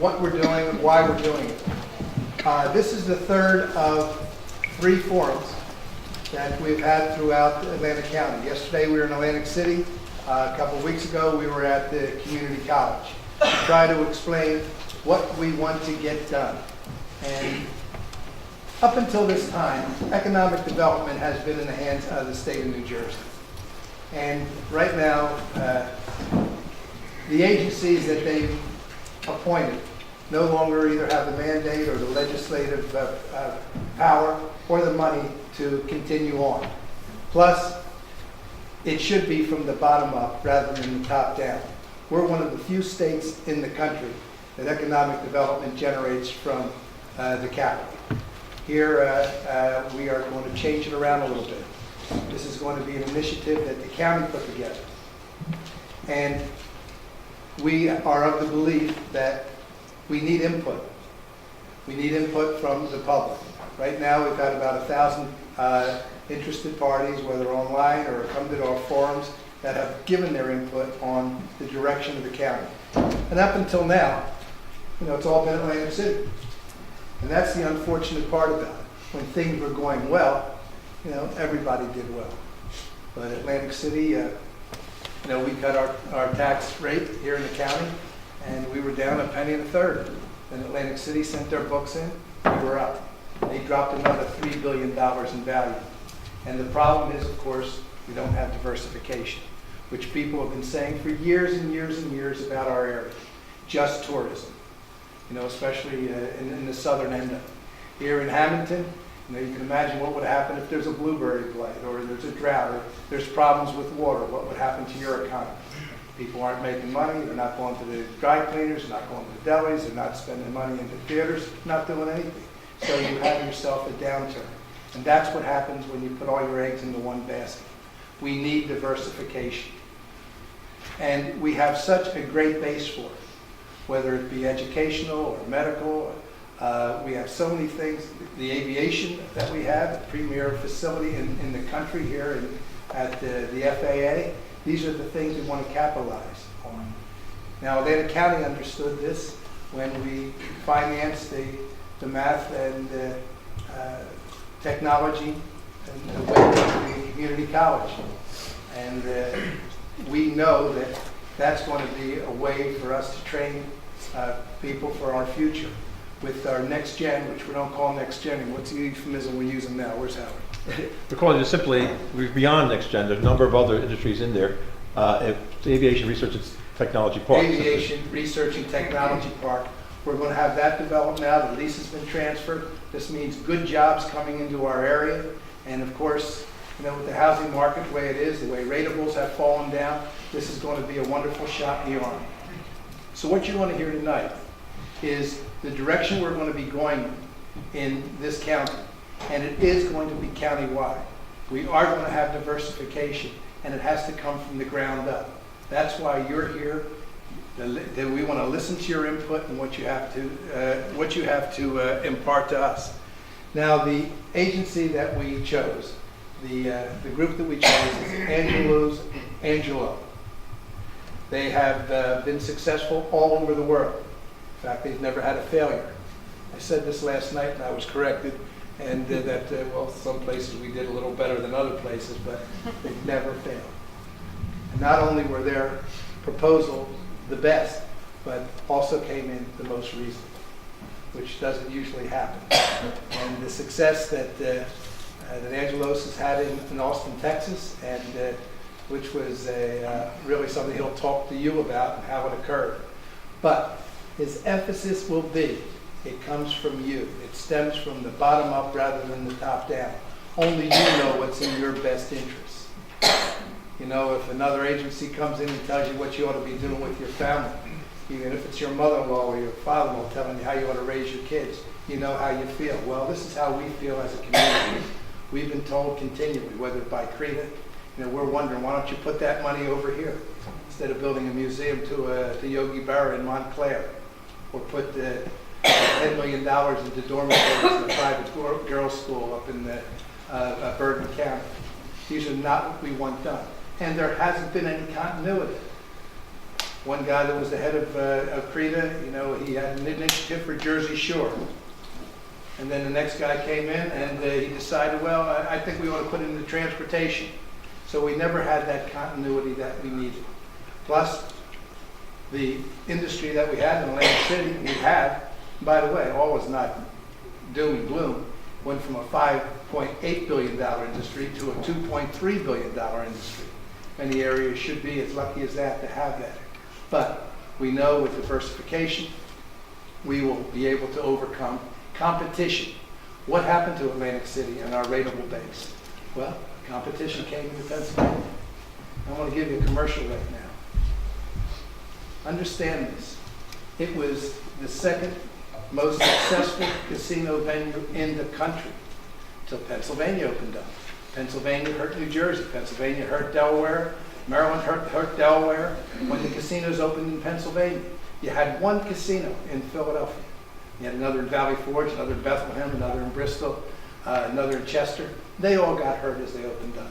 what we're doing and why we're doing it. This is the third of 3 forums that we've had throughout Atlantic County. Yesterday we were in Atlantic City. A couple of weeks ago we were at the community college to try to explain what we want to get done. And up until this time, economic development has been in the hands of the state of New Jersey. And right now, the agencies that they've appointed no longer either have the mandate or the legislative power or the money to continue on. Plus, it should be from the bottom up rather than the top down. We're one of the few states in the country that economic development generates from the capital. Here, we are going to change it around a little bit. This is going to be an initiative that the county put together. And we are of the belief that we need input. We need input from the public. Right now, we've got about 1,000 interested parties, whether online or come to our forums, that have given their input on the direction of the county. And up until now, it's all been Atlantic City. And that's the unfortunate part about it. When things were going well, everybody did well. But Atlantic City, we cut our tax rate here in the county, and we were down a penny and a third. Then Atlantic City sent their books in, we were up. They dropped another $3 billion in value. And the problem is, of course, we don't have diversification, which people have been saying for years and years and years about our area. Just tourism, especially in the southern end of it. Here in Hammonton, you can imagine what would happen if there's a blueberry blight or there's a drought or there's problems with water. What would happen to your economy? People aren't making money. They're not going to the dry cleaners. They're not going to the delis. They're not spending money in the theaters. Not doing anything. So you have yourself a downturn. And that's what happens when you put all your eggs into one basket. We need diversification. And we have such a great base for it, whether it be educational or medical. We have so many things. The aviation that we have, a premier facility in the country here at the FAA, these are the things we want to capitalize on. Now, Atlantic County understood this when we financed the math and technology and the way to the community college. And we know that that's going to be a way for us to train people for our future. With our next gen, which we don't call next gen, what's the euphemism we're using now? Where's Howard? We're calling it simply, we're beyond next gen. There's a number of other industries in there. The Aviation Research and Technology Park. Aviation Research and Technology Park. We're going to have that developed now. The lease has been transferred. This means good jobs coming into our area. And of course, with the housing market the way it is, the way ratables have fallen down, this is going to be a wonderful shot in the arm. So what you want to hear tonight is the direction we're going to be going in this county. And it is going to be countywide. We are going to have diversification, and it has to come from the ground up. That's why you're here. That we want to listen to your input and what you have to impart to us. Now, the agency that we chose, the group that we chose is Angelo. They have been successful all over the world. In fact, they've never had a failure. I said this last night and I was corrected, and that, some places we did a little better than other places, but they've never failed. And not only were their proposals the best, but also came in the most reasonable, which doesn't usually happen. And the success that Angelos has had in Austin, Texas, and which was really something he'll talk to you about and how it occurred. But his emphasis will be, it comes from you. It stems from the bottom up rather than the top down. Only you know what's in your best interest. If another agency comes in and tells you what you ought to be doing with your family, even if it's your mother-in-law or your father-in-law telling you how you ought to raise your kids, you know how you feel. Well, this is how we feel as a community. We've been told continually, whether by CRETA, we're wondering, why don't you put that money over here instead of building a museum to Yogi Berra in Montclair, or put $10 million into dormitories in a private girls' school up in Bergen County. These are not what we want done. And there hasn't been any continuity. One guy that was the head of CRETA, you know, he had an initiative for Jersey Shore. And then the next guy came in and he decided, well, I think we ought to put it into transportation. So we never had that continuity that we needed. Plus, the industry that we had in Atlantic City, by the way, all was not doom and gloom, went from a $5.8 billion industry to a $2.3 billion industry. Many areas should be as lucky as that to have that. But we know with diversification, we will be able to overcome competition. What happened to Atlantic City and our rateable base? Well, competition came into Pennsylvania. I want to give you a commercial right now. Understand this. It was the second most successful casino venue in the country till Pennsylvania opened up. Pennsylvania hurt New Jersey. Pennsylvania hurt Delaware. Maryland hurt Delaware. When the casinos opened in Pennsylvania, you had one casino in Philadelphia. You had another in Valley Forge, another in Bethlehem, another in Bristol, another in Chester. They all got hurt as they opened up.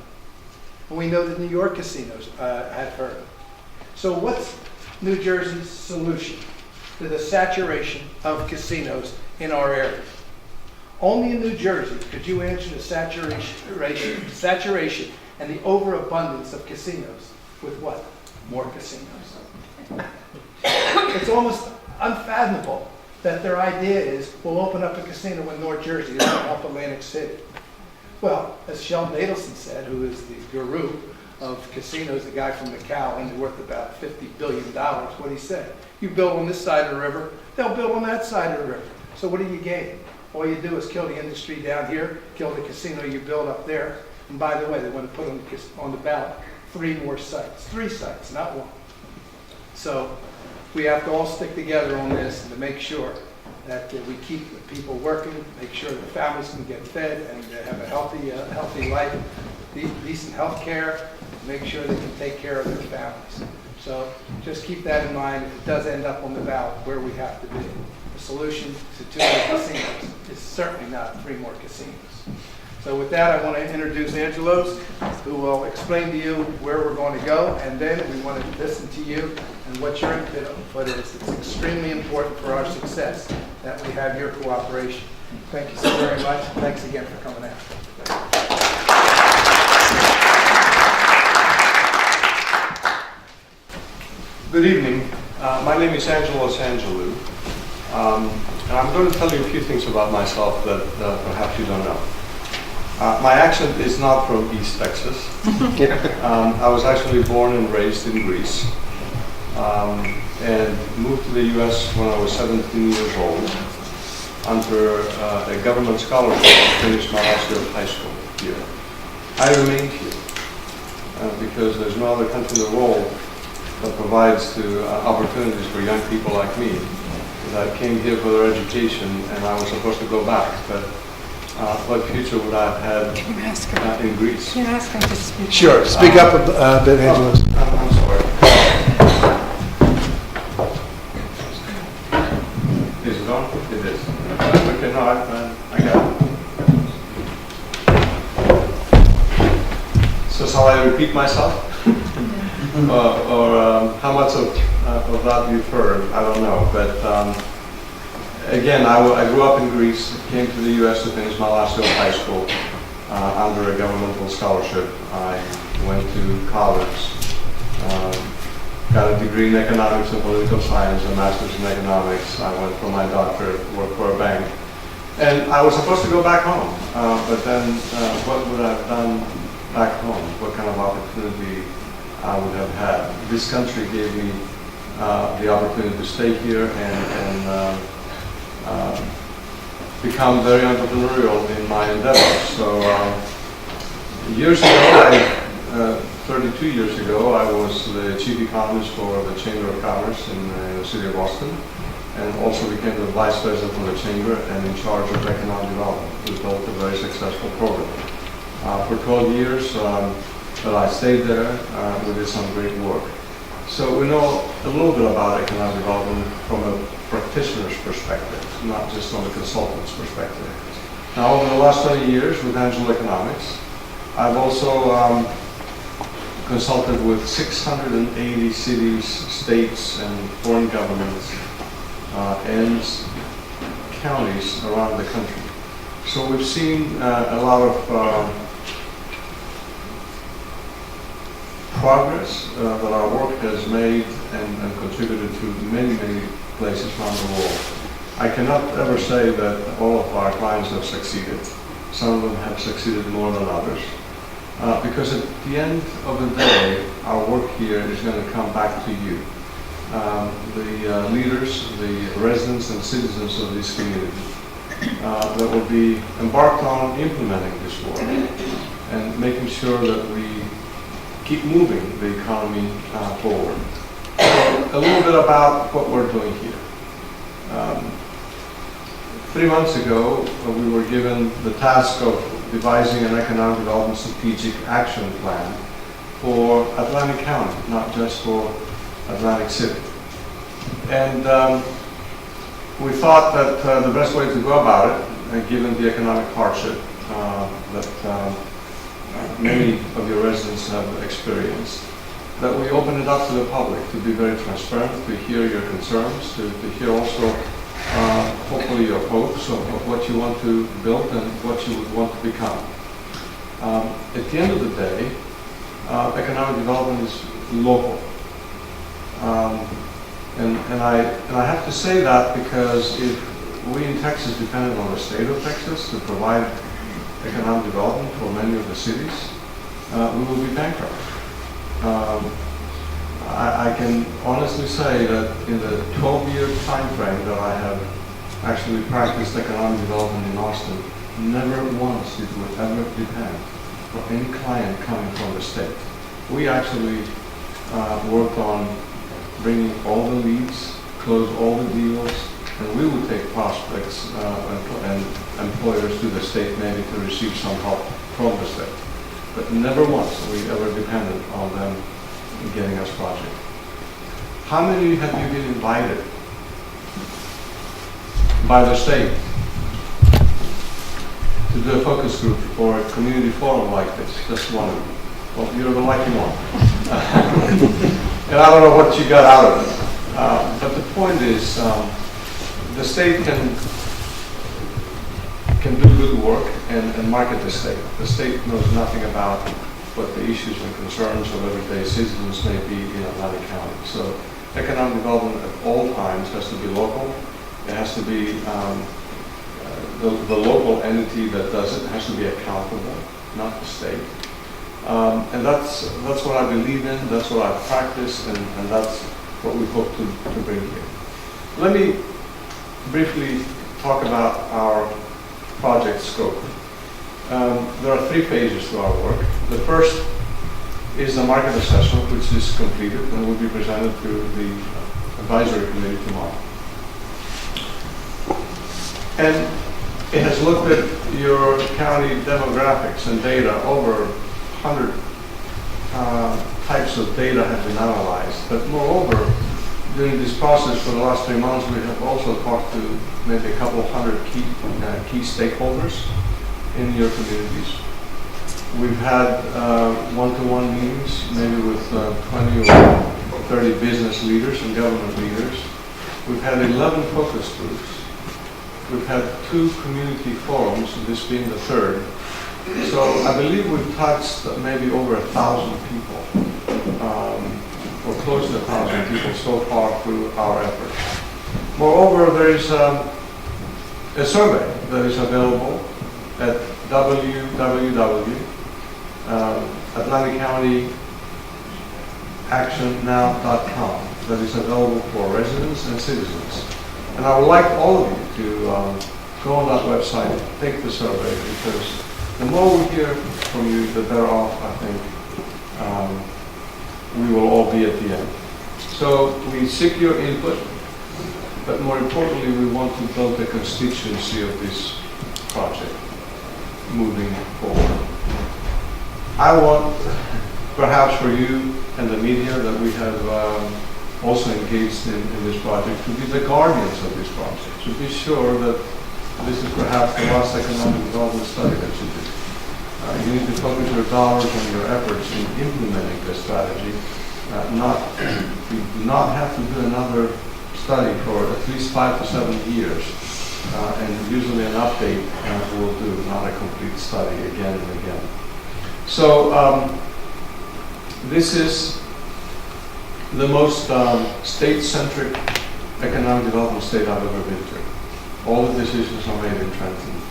And we know that New York casinos had hurt. So what's New Jersey's solution to the saturation of casinos in our area? Only in New Jersey could you answer the saturation and the overabundance of casinos with what? More casinos. It's almost unfathomable that their idea is, we'll open up a casino in North Jersey that'll help Atlantic City. Well, as Sheldon Adelson said, who is the guru of casinos, the guy from Macau, and worth about $50 billion, what he said, you build on this side of the river, they'll build on that side of the river. So what do you gain? All you do is kill the industry down here, kill the casino you build up there, and by the way, they want to put on the ballot 3 more sites. 3 sites, not 1. So we have to all stick together on this to make sure that we keep the people working, make sure the families can get fed and have a healthy life, decent health care, make sure they can take care of their families. So just keep that in mind if it does end up on the ballot where we have to be. The solution to 2 more casinos is certainly not 3 more casinos. So with that, I want to introduce Angelos, who will explain to you where we're going to go, and then we want to listen to you and what your input is. It's extremely important for our success that we have your cooperation. Thank you so very much. Thanks again for coming out. Good evening. My name is Angelos Angelou. And I'm going to tell you a few things about myself that perhaps you don't know. My accent is not from East Texas. I was actually born and raised in Greece and moved to the U.S. when I was 17 years old under a government scholarship to finish my last year of high school here. I remained here because there's no other country in the world that provides opportunities for young people like me. I came here for their education, and I was supposed to go back, but what future would I have had in Greece? Can you ask him to speak? Sure. Speak up a bit, Angelos. I'm sorry. Is it on? It is. Okay, no, I got it. So shall I repeat myself? Or how much of that you've heard, I don't know. But again, I grew up in Greece, came to the U.S. to finish my last year of high school under a governmental scholarship. I went to college, got a degree in economics and political science, a master's in economics. I went for my doctorate, worked for a bank. And I was supposed to go back home, but then what would I have done back home? What kind of opportunity I would have had? This country gave me the opportunity to stay here and become very entrepreneurial in my endeavors. So years ago, 32 years ago, I was the chief economist for the Chamber of Commerce in the city of Boston, and also became the vice president of the chamber and in charge of economic development. We built a very successful program. For 12 years that I stayed there, we did some great work. So we know a little bit about economic development from a practitioner's perspective, not just from a consultant's perspective. Now, over the last 20 years with Angelo Economics, I've also consulted with 680 cities, states, and foreign governments and counties around the country. So we've seen a lot of progress that our work has made and contributed to many, many places around the world. I cannot ever say that all of our clients have succeeded. Some of them have succeeded more than others. Because at the end of the day, our work here is going to come back to you. The leaders, the residents and citizens of this community that will be embarked on implementing this work and making sure that we keep moving the economy forward. So a little bit about what we're doing here. 3 months ago, we were given the task of devising an economic development strategic action plan for Atlantic County, not just for Atlantic City. And we thought that the best way to go about it, given the economic hardship that many of your residents have experienced, that we open it up to the public to be very transparent, to hear your concerns, to hear also hopefully your hopes of what you want to build and what you would want to become. At the end of the day, economic development is local. And I have to say that because if we in Texas depended on the state of Texas to provide economic development for many of the cities, we will be bankrupt. I can honestly say that in the 12-year time frame that I have actually practiced economic development in Austin, never once it would ever depend for any client coming from the state. We actually worked on bringing all the leads, close all the deals, and we would take prospects and employers to the state maybe to receive some help from the state. But never once we ever depended on them getting us project. How many have you been invited by the state to do a focus group or a community forum like this? Just one of you. Well, you're the lucky one. And I don't know what you got out of it. But the point is, the state can do good work and market the state. The state knows nothing about what the issues and concerns of everyday citizens may be in Atlantic County. So economic development at all times has to be local. It has to be the local entity that does it has to be accountable, not the state. And that's what I believe in, that's what I practice, and that's what we hope to bring here. Let me briefly talk about our project scope. There are 3 phases to our work. The first is the market assessment, which is completed and will be presented to the advisory committee tomorrow. And it has looked at your county demographics and data. Over 100 types of data have been analyzed. But moreover, during this process for the last 3 months, we have also talked to maybe a couple hundred key stakeholders in your communities. We've had one-to-one meetings, maybe with 20 or 30 business leaders and government leaders. We've had 11 focus groups. We've had 2 community forums, this being the 3rd. So I believe we've touched maybe over 1,000 people, or close to 1,000 people so far through our efforts. Moreover, there is a survey that is available at www.atlanticcountyactionnow.com that is available for residents and citizens. And I would like all of you to go on that website, take the survey, because the more we hear from you, the better off, I think, we will all be at the end. So we seek your input, but more importantly, we want to build a constituency of this project moving forward. I want, perhaps for you and the media that we have also engaged in this project, to be the guardians of this project, to be sure that this is perhaps the last economic development study that you do. You you need to focus your dollars and your efforts in implementing this strategy. You do not have to do another study for at least 5 to 7 years. And usually an update will do, not a complete study again and again. So this is the most state-centric economic development state I've ever been to. All the decisions are made in Trenton.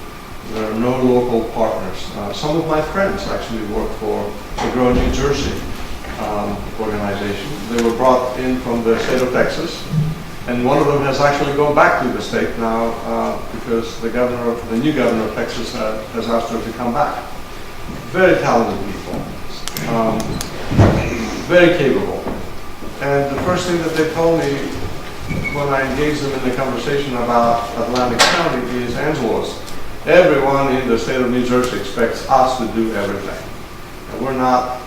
There are no local partners. Some of my friends actually work for the Grow New Jersey organization. They were brought in from the state of Texas, and one of them has actually gone back to the state now because the new governor of Texas has asked her to come back. Very talented people, very capable. And the first thing that they told me when I engaged them in the conversation about Atlantic County is, Angelos, everyone in the state of New Jersey expects us to do everything. And we're not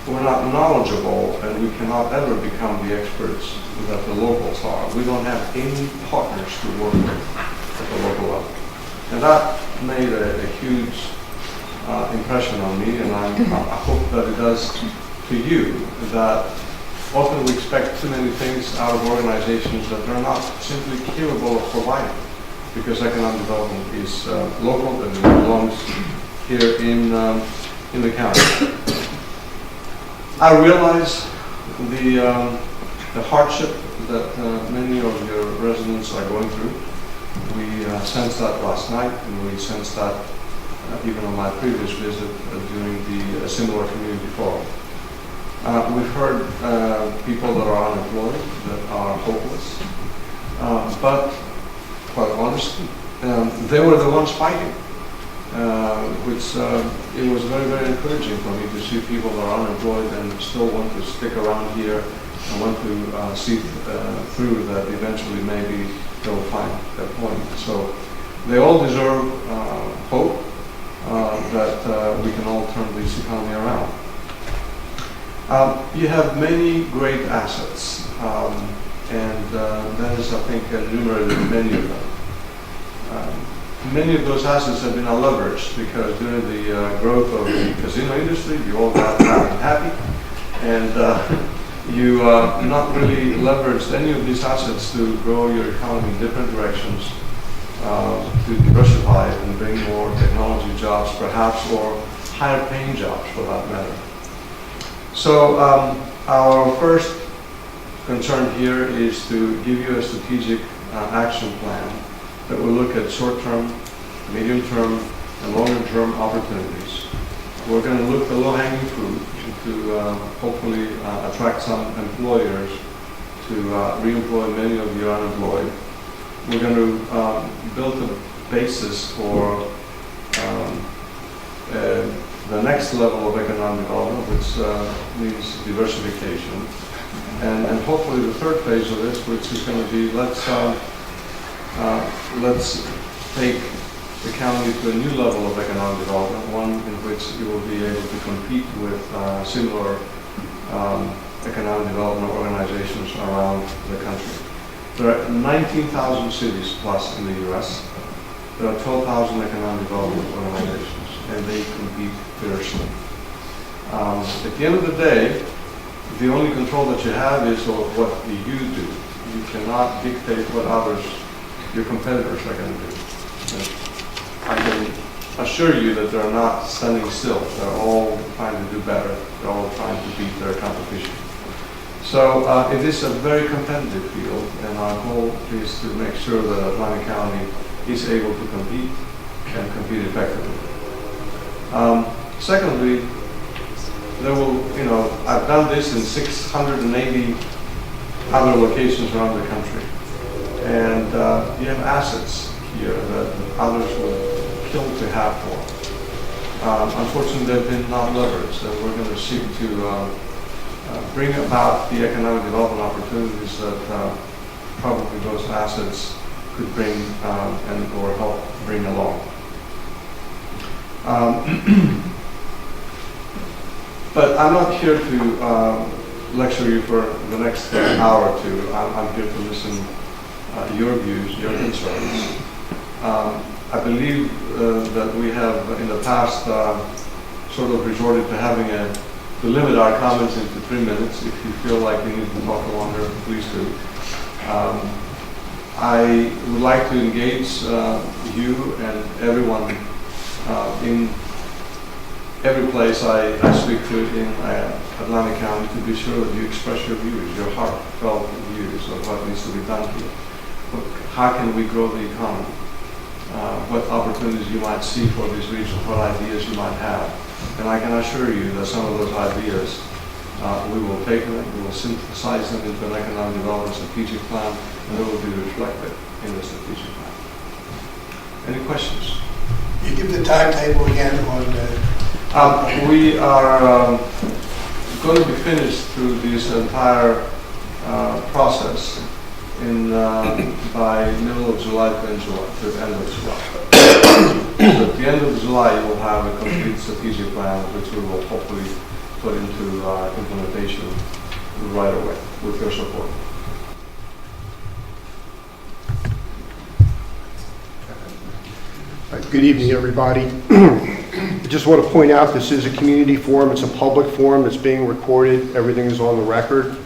knowledgeable, and we cannot ever become the experts that the locals are. We don't have any partners to work with at the local level. And that made a huge impression on me, and I hope that it does to you, that often we expect too many things out of organizations that they're not simply capable of providing, because economic development is local and it belongs here in the county. I realize the hardship that many of your residents are going through. We sensed that last night, and we sensed that even on my previous visit during the similar community forum. We've heard people that are unemployed, that are hopeless, but quite honestly, they were the ones fighting, which it was very, very encouraging for me to see people that are unemployed and still want to stick around here and want to see through that eventually maybe they'll find their point. So they all deserve hope that we can all turn this economy around. You have many great assets, and that is, I think, enumerated many of them. Many of those assets have been leveraged because during the growth of the casino industry, you all got happy, and you not really leveraged any of these assets to grow your economy in different directions, to diversify it and bring more technology jobs, perhaps, or higher paying jobs for that matter. So our first concern here is to give you a strategic action plan that will look at short-term, medium-term, and longer-term opportunities. We're going to look at the low-hanging fruit to hopefully attract some employers to re-employ many of you unemployed. We're going to build a basis for the next level of economic development, which means diversification. And hopefully the third phase of this, which is going to be, let's take the county to a new level of economic development, one in which you will be able to compete with similar economic development organizations around the country. There are 19,000 cities plus in the U.S. There are 12,000 economic development organizations, and they compete fiercely. At the end of the day, the only control that you have is of what you do. You cannot dictate what others, your competitors, are going to do. I can assure you that they're not standing still. They're all trying to do better. They're all trying to beat their competition. So it is a very competitive field, and our goal is to make sure that Atlantic County is able to compete and compete effectively. Secondly, there will, I've done this in 680 other locations around the country, and you have assets here that others would kill to have more. Unfortunately, they've been not leveraged, and we're going to seek to bring about the economic development opportunities that probably those assets could bring or help bring along. But I'm not here to lecture you for the next hour or two. I'm here to listen your views, your concerns. I believe that we have in the past sort of resorted to limit our comments into 3 minutes. If you feel like you need to talk longer, please do. I would like to engage you and everyone in every place I speak to in Atlantic County to be sure that you express your views, your heartfelt views of what needs to be done here. How can we grow the economy? What opportunities you might see for this region, what ideas you might have. And I can assure you that some of those ideas, we will take them, we will synthesize them into an economic development strategic plan, and they will be reflected in the strategic plan. Any questions? You give the timetable again on the... We are going to be finished through this entire process in by middle of July to end of July. So at the end of July, you will have a complete strategic plan, which we will hopefully put into implementation right away with your support. Good evening, everybody. I just want to point out this is a community forum. It's a public forum. It's being recorded. Everything is on the record.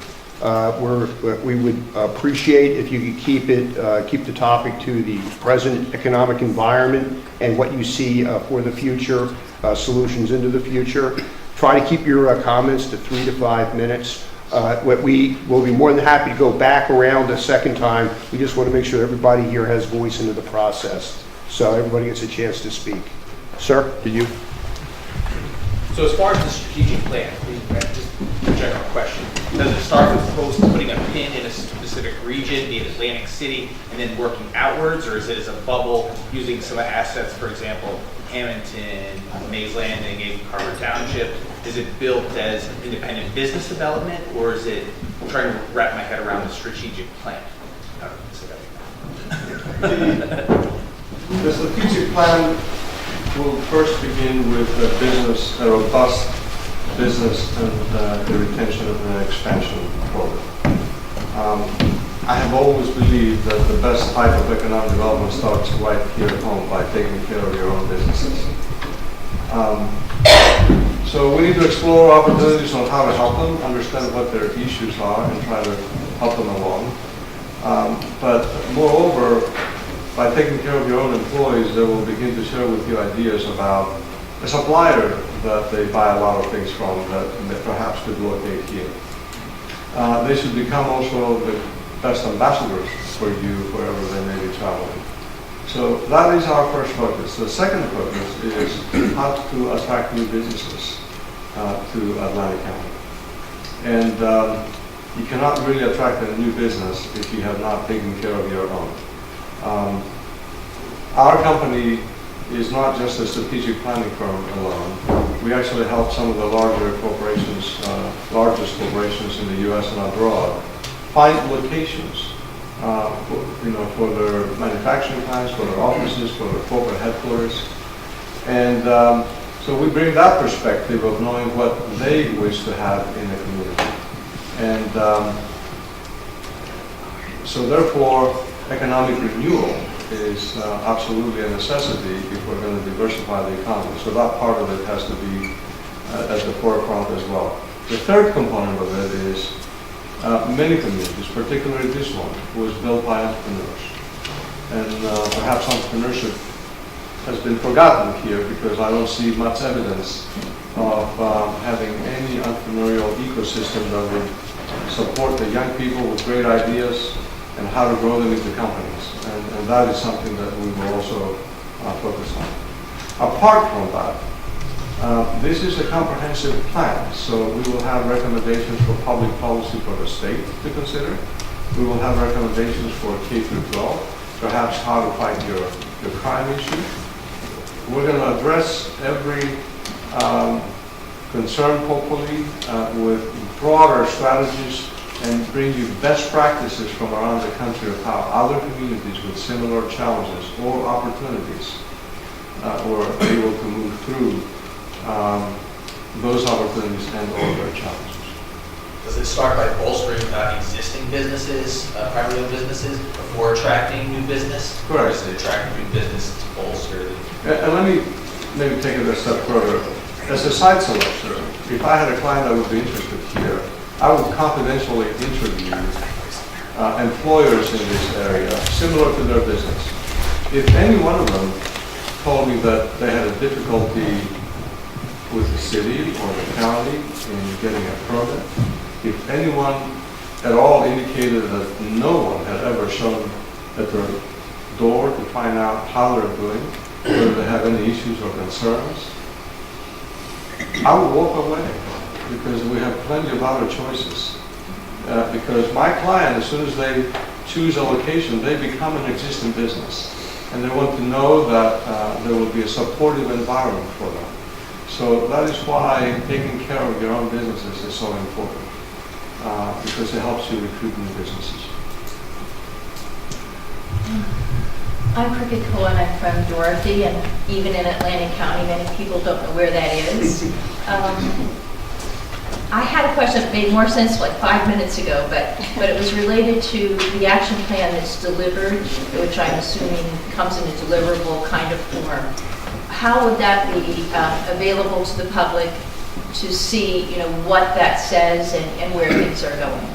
We would appreciate if you could keep the topic to the present economic environment and what you see for the future, solutions into the future. Try to keep your comments to 3 to 5 minutes. We will be more than happy to go back around a second time. We just want to make sure everybody here has voice into the process, so everybody gets a chance to speak. Sir, did you? So as far as the strategic plan, just a general question, does it start with putting a pin in a specific region, be it Atlantic City, and then working outwards, or is it as a bubble using some assets, for example, Hammonton, Mays Landing, even Carver Township? Is it built as independent business development, or is it trying to wrap my head around the strategic plan? I don't know, so that- The strategic plan will first begin with a robust business and the retention of an expansion program. I have always believed that the best type of economic development starts right here at home by taking care of your own businesses. So we need to explore opportunities on how to help them, understand what their issues are, and try to help them along. But moreover, by taking care of your own employees, they will begin to share with you ideas about a supplier that they buy a lot of things from that perhaps could locate here. They should become also the best ambassadors for you wherever they may be traveling. So that is our first focus. The second focus is how to attract new businesses to Atlantic County. And you cannot really attract a new business if you have not taken care of your own. Our company is not just a strategic planning firm alone. We actually help some of the larger corporations, largest corporations in the U.S. and abroad, find locations, for their manufacturing plants, for their offices, for their corporate headquarters. And so we bring that perspective of knowing what they wish to have in the community. And so therefore, economic renewal is absolutely a necessity if we're going to diversify the economy. So that part of it has to be at the forefront as well. The third component of it is many communities, particularly this one, was built by entrepreneurs. And perhaps entrepreneurship has been forgotten here because I don't see much evidence of having any entrepreneurial ecosystem that would support the young people with great ideas and how to grow them into companies. And that is something that we will also focus on. Apart from that, this is a comprehensive plan, so we will have recommendations for public policy for the state to consider. We will have recommendations for K through 12, perhaps how to fight your crime issue. We're going to address every concern, hopefully, with broader strategies and bring you best practices from around the country of how other communities with similar challenges or opportunities were able to move through those opportunities and all their challenges. does it start by bolstering existing businesses, privately owned businesses, before attracting new business? Correct. Or is it attracting new business to bolster the? And let me maybe take it a step further. As a site selector, if I had a client that would be interested here, I would confidentially interview employers in this area, similar to their business. If any one of them told me that they had a difficulty with the city or the county in getting a permit, if anyone at all indicated that no one had ever shown at their door to find out how they're doing, whether they have any issues or concerns, I would walk away because we have plenty of other choices. Because my client, as soon as they choose a location, they become an existing business. And they want to know that there will be a supportive environment for them. So that is why taking care of your own businesses is so important, because it helps you recruit new businesses. I'm Cricket Cohen, I'm from Dorothy, and even in Atlantic County, many people don't know where that is. I had a question that made more sense like 5 minutes ago, but it was related to the action plan that's delivered, which I'm assuming comes in a deliverable kind of form. How would that be available to the public to see, what that says and where things are going?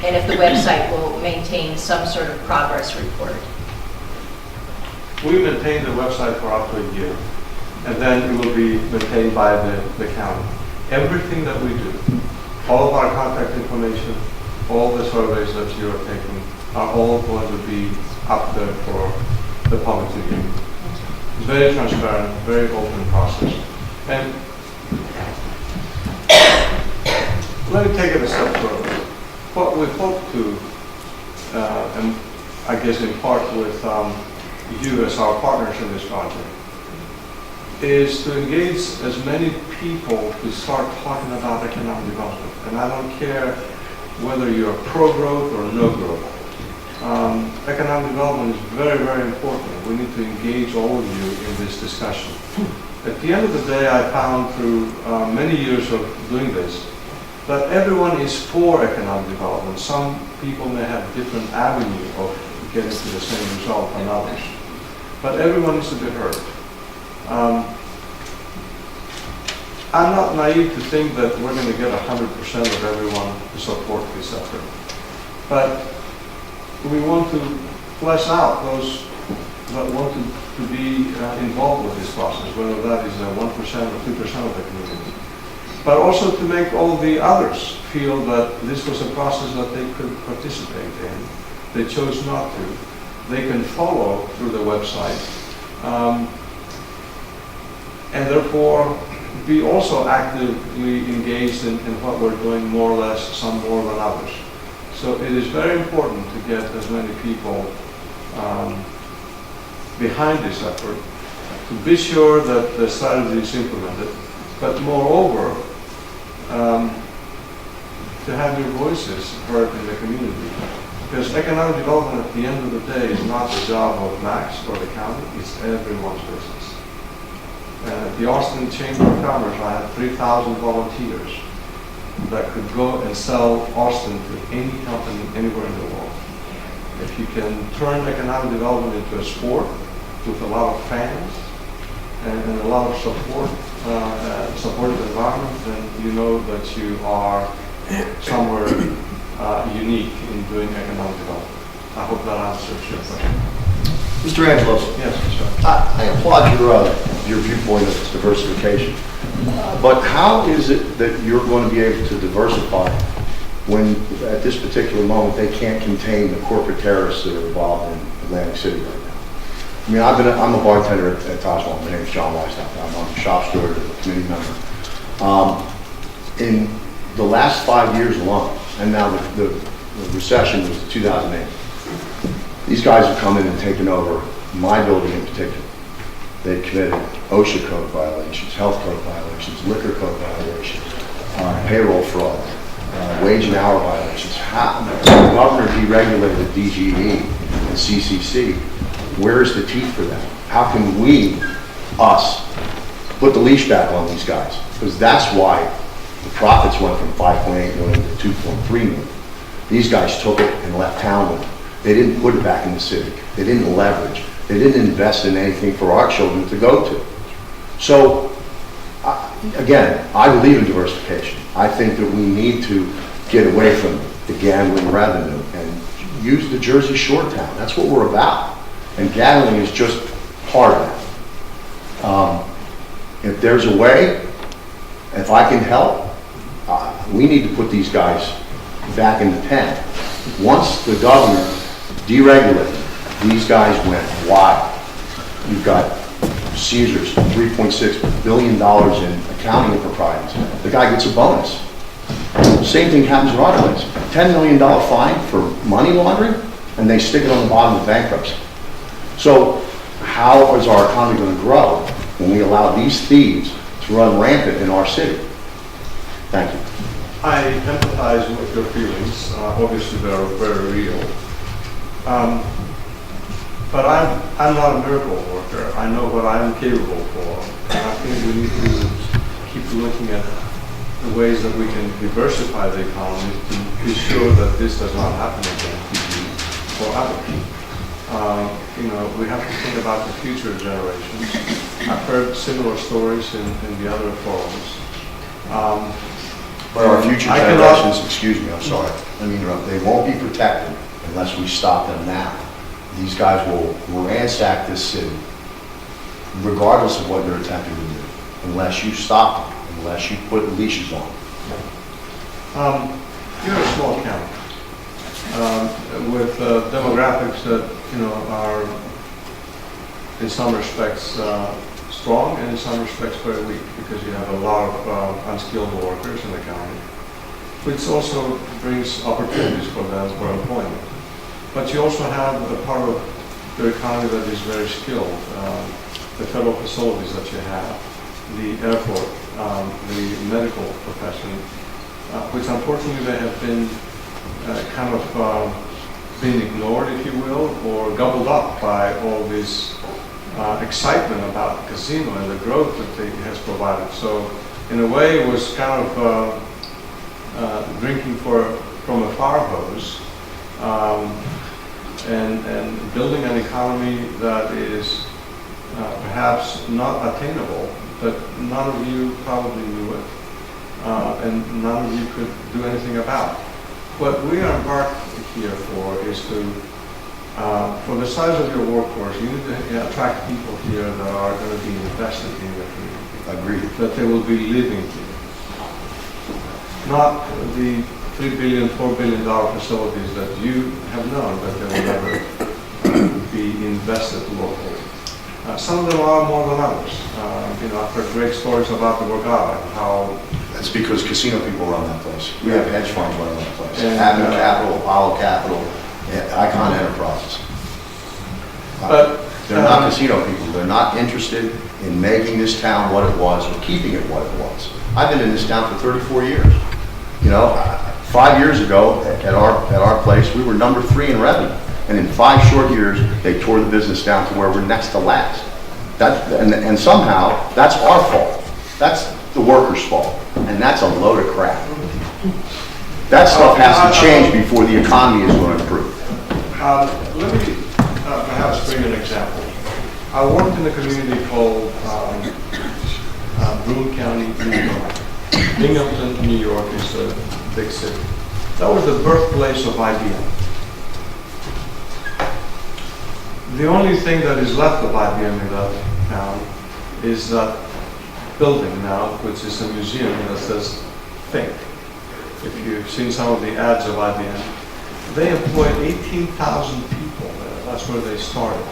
And if the website will maintain some sort of progress report? We maintain the website for up to a year, and then it will be maintained by the county. Everything that we do, all of our contact information, all the surveys that you are taking are all going to be up there for the public to view. It's very transparent, very open process. And let me take it a step further. What we hope to, and I guess in part with you as our partners in this project, is to engage as many people to start talking about economic development. And I don't care whether you're pro-growth or no-growth. Economic development is very, very important. We need to engage all of you in this discussion. At the end of the day, I found through many years of doing this that everyone is for economic development. Some people may have different avenue of getting to the same result than others. But everyone needs to be heard. I'm not naive to think that we're going to get 100% of everyone to support this effort. But we want to flesh out those that want to be involved with this process, whether that is 1% or 2% of the community. But also to make all the others feel that this was a process that they could participate in. They chose not to. They can follow through the website. And therefore be also actively engaged in what we're doing, more or less, some more than others. So it is very important to get as many people behind this effort, to be sure that the strategy is implemented, but moreover, to have your voices heard in the community. Because economic development at the end of the day is not the job of Max or the county, it's everyone's business. At the Austin Chamber of Commerce, I had 3,000 volunteers that could go and sell Austin to any company anywhere in the world. If you can turn economic development into a sport with a lot of fans and a lot of support, supportive environment, then you know that you are somewhere unique in doing economic development. I hope that answers your question. Mr. Angelos, Yes, Mr. I applaud your viewpoint of diversification. But how is it that you're going to be able to diversify when, at this particular moment, they can't contain the corporate terrorists that are involved in Atlantic City right now? I mean, I'm a bartender at Taj Mahal. My name is John Weisnap. I'm on the shop steward, a committee member. In the last 5 years alone, and now the recession was 2008, these guys have come in and taken over my building in particular. They've committed OSHA code violations, health code violations, liquor code violations, payroll fraud, wage and hour violations. The governor deregulated DGE and CCC. Where's the teeth for that? How can we, us, put the leash back on these guys? Because that's why the profits went from 5.8 million to 2.3 million. These guys took it and left town with it. They didn't put it back in the city. They didn't leverage. They didn't invest in anything for our children to go to. So, again, I believe in diversification. I think that we need to get away from the gambling revenue and use the Jersey Shore town. That's what we're about. And gambling is just part of that. If there's a way, if I can help, we need to put these guys back in the pen. Once the governor deregulated, these guys went wild. You've got Caesars, $3.6 billion in accounting improprieties. The guy gets a bonus. Same thing happens in our place. $10 million fine for money laundering, and they stick it on the bottom of bankruptcy. So how is our economy going to grow when we allow these thieves to run rampant in our city? Thank you. I empathize with your feelings. Obviously, they're very real. But I'm not a miracle worker. I know what I'm capable for. And I think we need to keep looking at the ways that we can diversify the economy to be sure that this does not happen again for others. We have to think about the future generations. I've heard similar stories in the other forums. But our future generations, excuse me, I'm sorry, let me interrupt, they won't be protected unless we stop them now. These guys will ransack this city, regardless of what they're attempting to do, unless you stop them, unless you put leashes on them. You're a small county with demographics that are in some respects strong and in some respects very weak, because you have a lot of unskilled workers in the county, which also brings opportunities for them for employment. But you also have a part of the economy that is very skilled, the federal facilities that you have, the airport, the medical profession, which unfortunately they have been kind of been ignored, if you will, or gobbled up by all this excitement about the casino and the growth that it has provided. So in a way it was kind of drinking from a fire hose and building an economy that is perhaps not attainable, but none of you probably knew it, and none of you could do anything about it. What we are embarked here for is to for the size of your workforce, you need to attract people here that are going to be invested in the community. Agreed. That they will be living here. Not the $3 billion, $4 billion facilities that you have known that they will never be invested locally. Some of them are more than others. I've heard great stories about the Borgata, how... That's because casino people run that place. We have hedge funds running that place. And, Avenue Capital, Apollo Capital, Icon Enterprises. But They're not casino people. They're not interested in making this town what it was or keeping it what it was. I've been in this town for 34 years. 5 years ago at our place, we were number 3 in revenue. And in 5 short years, they tore the business down to where we're next to last. And somehow, that's our fault. That's the workers' fault. And that's a load of crap. That stuff has to change before the economy is going to improve. Let me perhaps bring an example. I worked in a community called Broome County, New York. Binghamton, New York is a big city. That was the birthplace of IBM. The only thing that is left of IBM in that town is that building now, which is a museum that says Think. If you've seen some of the ads of IBM, they employ 18,000 people there. That's where they started.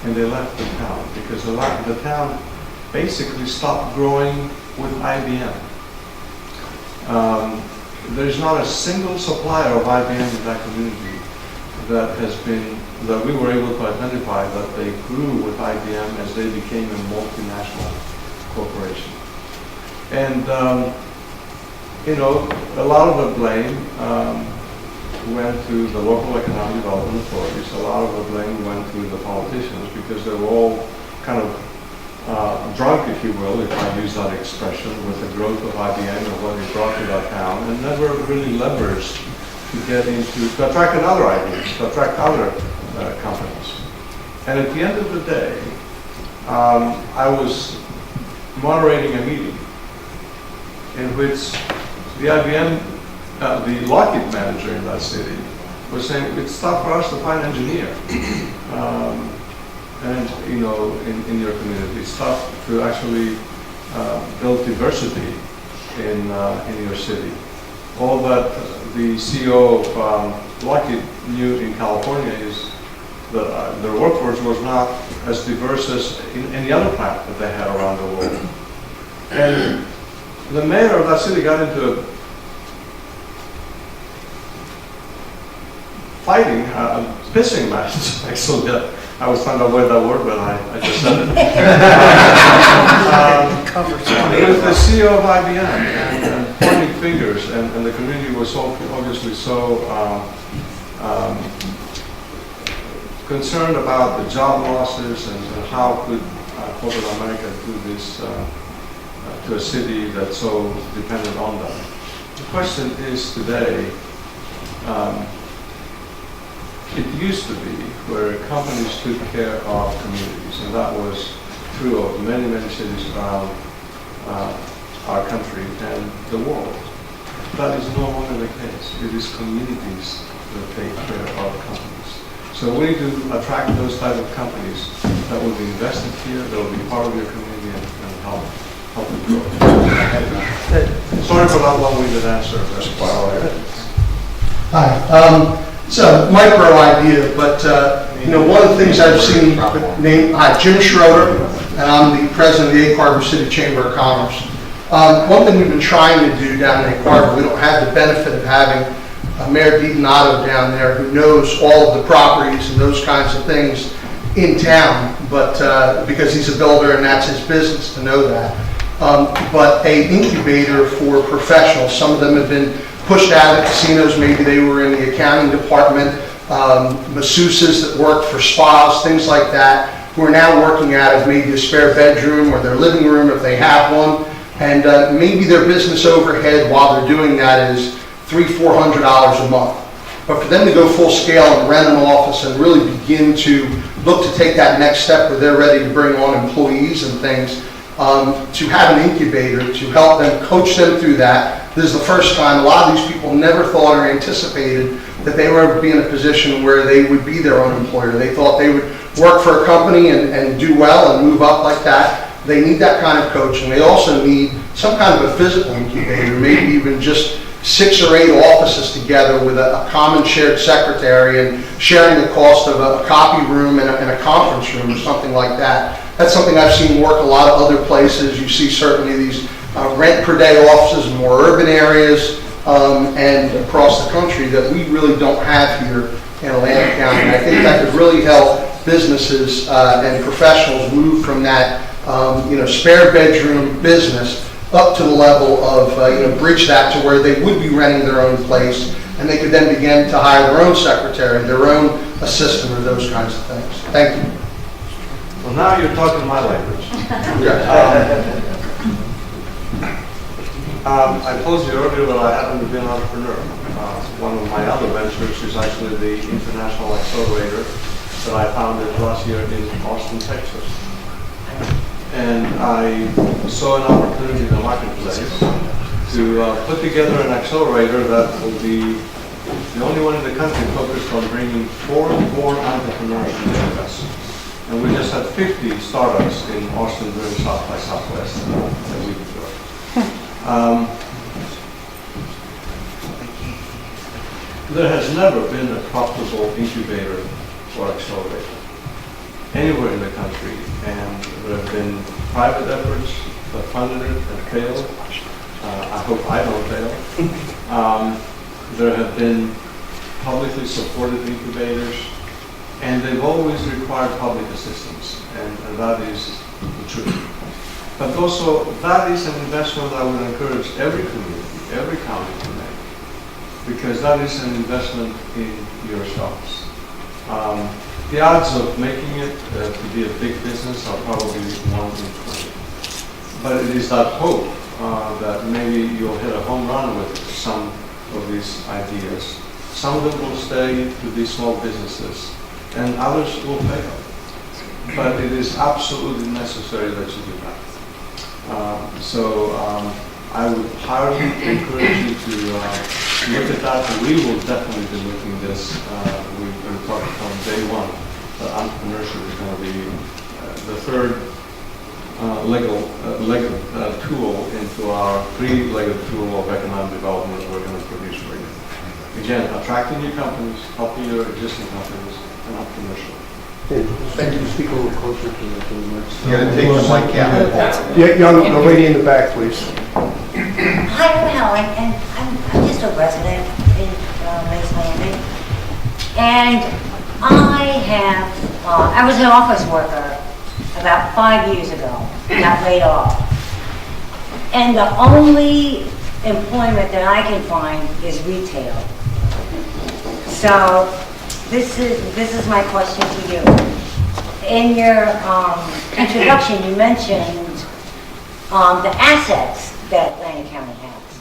And they left the town because the town basically stopped growing with IBM. There's not a single supplier of IBM in that community that we were able to identify that they grew with IBM as they became a multinational corporation. And a lot of the blame went to the local economic development authorities. A lot of the blame went to the politicians because they were all kind of drunk, if you will, if I use that expression, with the growth of IBM and what it brought to that town, and never really leveraged to attract other ideas, to attract other companies. And at the end of the day, I was moderating a meeting in which the IBM, the Lockheed manager in that city, was saying it's tough for us to find an engineer. And in your community, it's tough to actually build diversity in your city. All that the CEO of Lockheed knew in California is that their workforce was not as diverse as in any other plant that they had around the world. And the mayor of that city got into a fighting, pissing match, actually. I was trying to avoid that word, but I just said it. With the CEO of IBM and pointing fingers, and the community was obviously so concerned about the job losses and how could corporate America do this to a city that's so dependent on them. The question is today, it used to be where companies took care of communities, and that was true of many, many cities around our country and the world. That is no longer the case. It is communities that take care of companies. So we need to attract those type of companies that will be invested here, that will be part of your community and help it grow. Sorry for that long-winded answer. Hi. So micro idea, but one of the things I've seen named Jim Schroeder, and I'm the president of the Egg Harbor City Chamber of Commerce. One thing we've been trying to do down in Egg Harbor, we don't have the benefit of having Mayor DiDonato down there who knows all of the properties and those kinds of things in town, but because he's a builder and that's his business to know that. But an incubator for professionals. Some of them have been pushed out of casinos, maybe they were in the accounting department, masseuses that work for spas, things like that, who are now working out of maybe a spare bedroom or their living room if they have one, and maybe their business overhead while they're doing that is $300-400 a month. But for them to go full scale and rent an office and really begin to look to take that next step where they're ready to bring on employees and things, to have an incubator to help them, coach them through that. This is the first time a lot of these people never thought or anticipated that they would ever be in a position where they would be their own employer. They thought they would work for a company and do well and move up like that. They need that kind of coaching. They also need some kind of a physical incubator, maybe even just 6 or 8 offices together with a common shared secretary and sharing the cost of a copy room and a conference room or something like that. That's something I've seen work a lot of other places. You see certainly these rent per day offices in more urban areas and across the country that we really don't have here in Atlantic County. And I think that could really help businesses and professionals move from that spare bedroom business up to the level of bridge that to where they would be renting their own place, and they could then begin to hire their own secretary, their own assistant, or those kinds of things. Thank you. Well, now you're talking my language. I told you earlier that I happen to be an entrepreneur. One of my other ventures is actually the International Accelerator that I founded last year in Austin, Texas. And I saw an opportunity in the marketplace to put together an accelerator that will be the only one in the country focused on bringing foreign-born entrepreneurs to the U.S. And we just had 50 startups in Austin doing South by Southwest a week ago. There has never been a profitable incubator or accelerator anywhere in the country, and there have been private efforts that funded it and failed. I hope I don't fail. There have been publicly supported incubators, and they've always required public assistance, and that is the truth. But also, that is an investment I would encourage every community, every county to make, because that is an investment in yourselves. The odds of making it to be a big business are probably 1 in 20. But it is that hope that maybe you'll hit a home run with some of these ideas. Some of them will stay to these small businesses, and others will fail. But it is absolutely necessary that you do that. I would highly encourage you to look at that. We will definitely be looking at this. We've been talking from day one that entrepreneurship is going to be the third legged tool into our three-legged tool of economic development that we're going to produce for you. Again, attracting new companies, helping your existing companies, and entrepreneurship. Thank you. Speak a little closer to the mic. You gotta take the mic out. Yeah, the lady in the back, please. Hi, I'm Helen, and I'm just a resident in Mays Landing. And I was an office worker about 5 years ago, got laid off. And the only employment that I can find is retail. So this is my question to you. In your introduction, you mentioned the assets that Atlantic County has.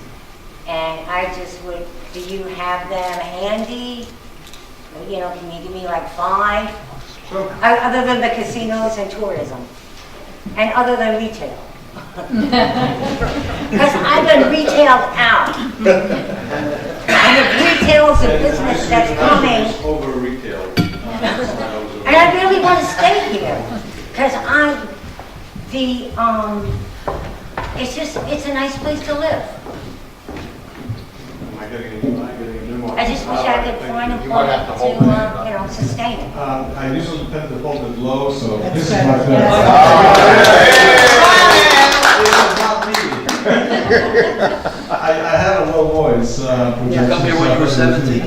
And I just would, do you have them handy? You know, can you give me like 5? Sure. Other than the casinos and tourism, and other than retail. Because I've been retailed out. And if retail is a business that's coming, Over retail. and I really want to stay here, because it's a nice place to live. Am I getting a new one? I just wish I could find employment to sustain it. I usually tend to hold it low, so this is That's my better. I had a low voice. You come here when you were 17?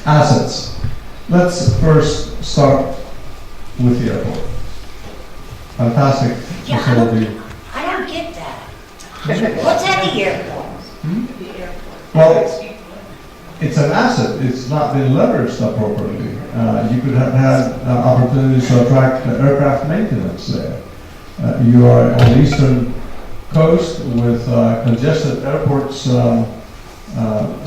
Assets. Let's first start with the airport. Fantastic Yeah, facility. I don't get that. What's at the airport? Well, it's an asset. It's not been leveraged appropriately. You could have had opportunities to attract aircraft maintenance there. You are on the eastern coast with congested airports,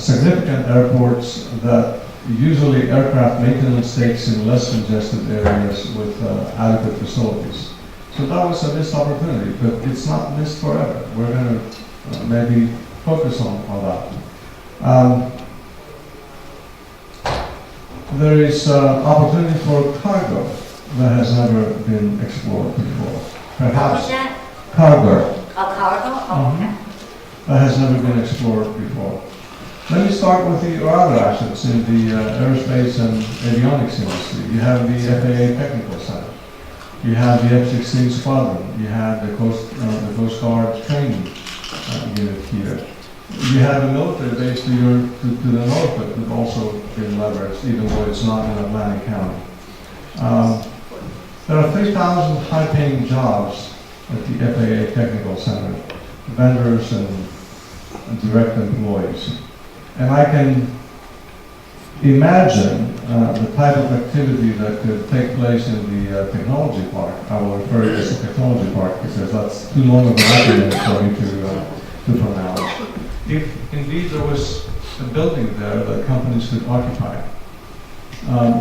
significant airports that usually aircraft maintenance takes in less congested areas with adequate facilities. So that was a missed opportunity, but it's not missed forever. We're going to maybe focus on that. There is opportunity for cargo that has never been explored before. What was Perhaps that? cargo A cargo? Oh, okay. that has never been explored before. Let me start with your other assets in the aerospace and avionics industry. You have the FAA Technical Center. You have the F-16 Squadron. You have the Coast Guard training unit here. You have a military base to the north that could also be leveraged, even though it's not in Atlantic County. There are 3,000 high-paying jobs at the FAA Technical Center, vendors and direct employees. And I can imagine the type of activity that could take place in the technology park. I will refer to it as a technology park because that's too long of an acronym for me to pronounce. If indeed there was a building there that companies could occupy.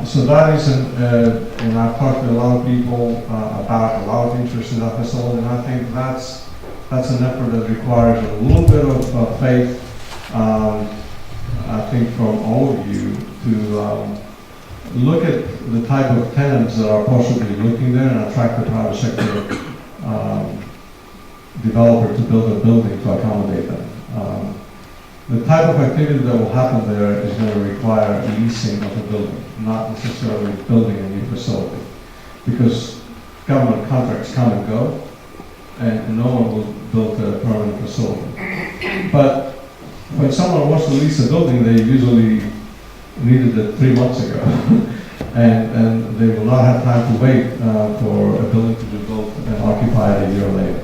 So that is, and I've talked to a lot of people about a lot of interest in that facility, and I think that's an effort that requires a little bit of faith, I think, from all of you to look at the type of tenants that are possibly looking there and attract the private sector developer to build a building to accommodate them. The type of activity that will happen there is going to require leasing of a building, not necessarily building a new facility, because government contracts come and go, and no one will build a permanent facility. But when someone wants to lease a building, they usually needed it 3 months ago, and they will not have time to wait for a building to be built and occupied a year later.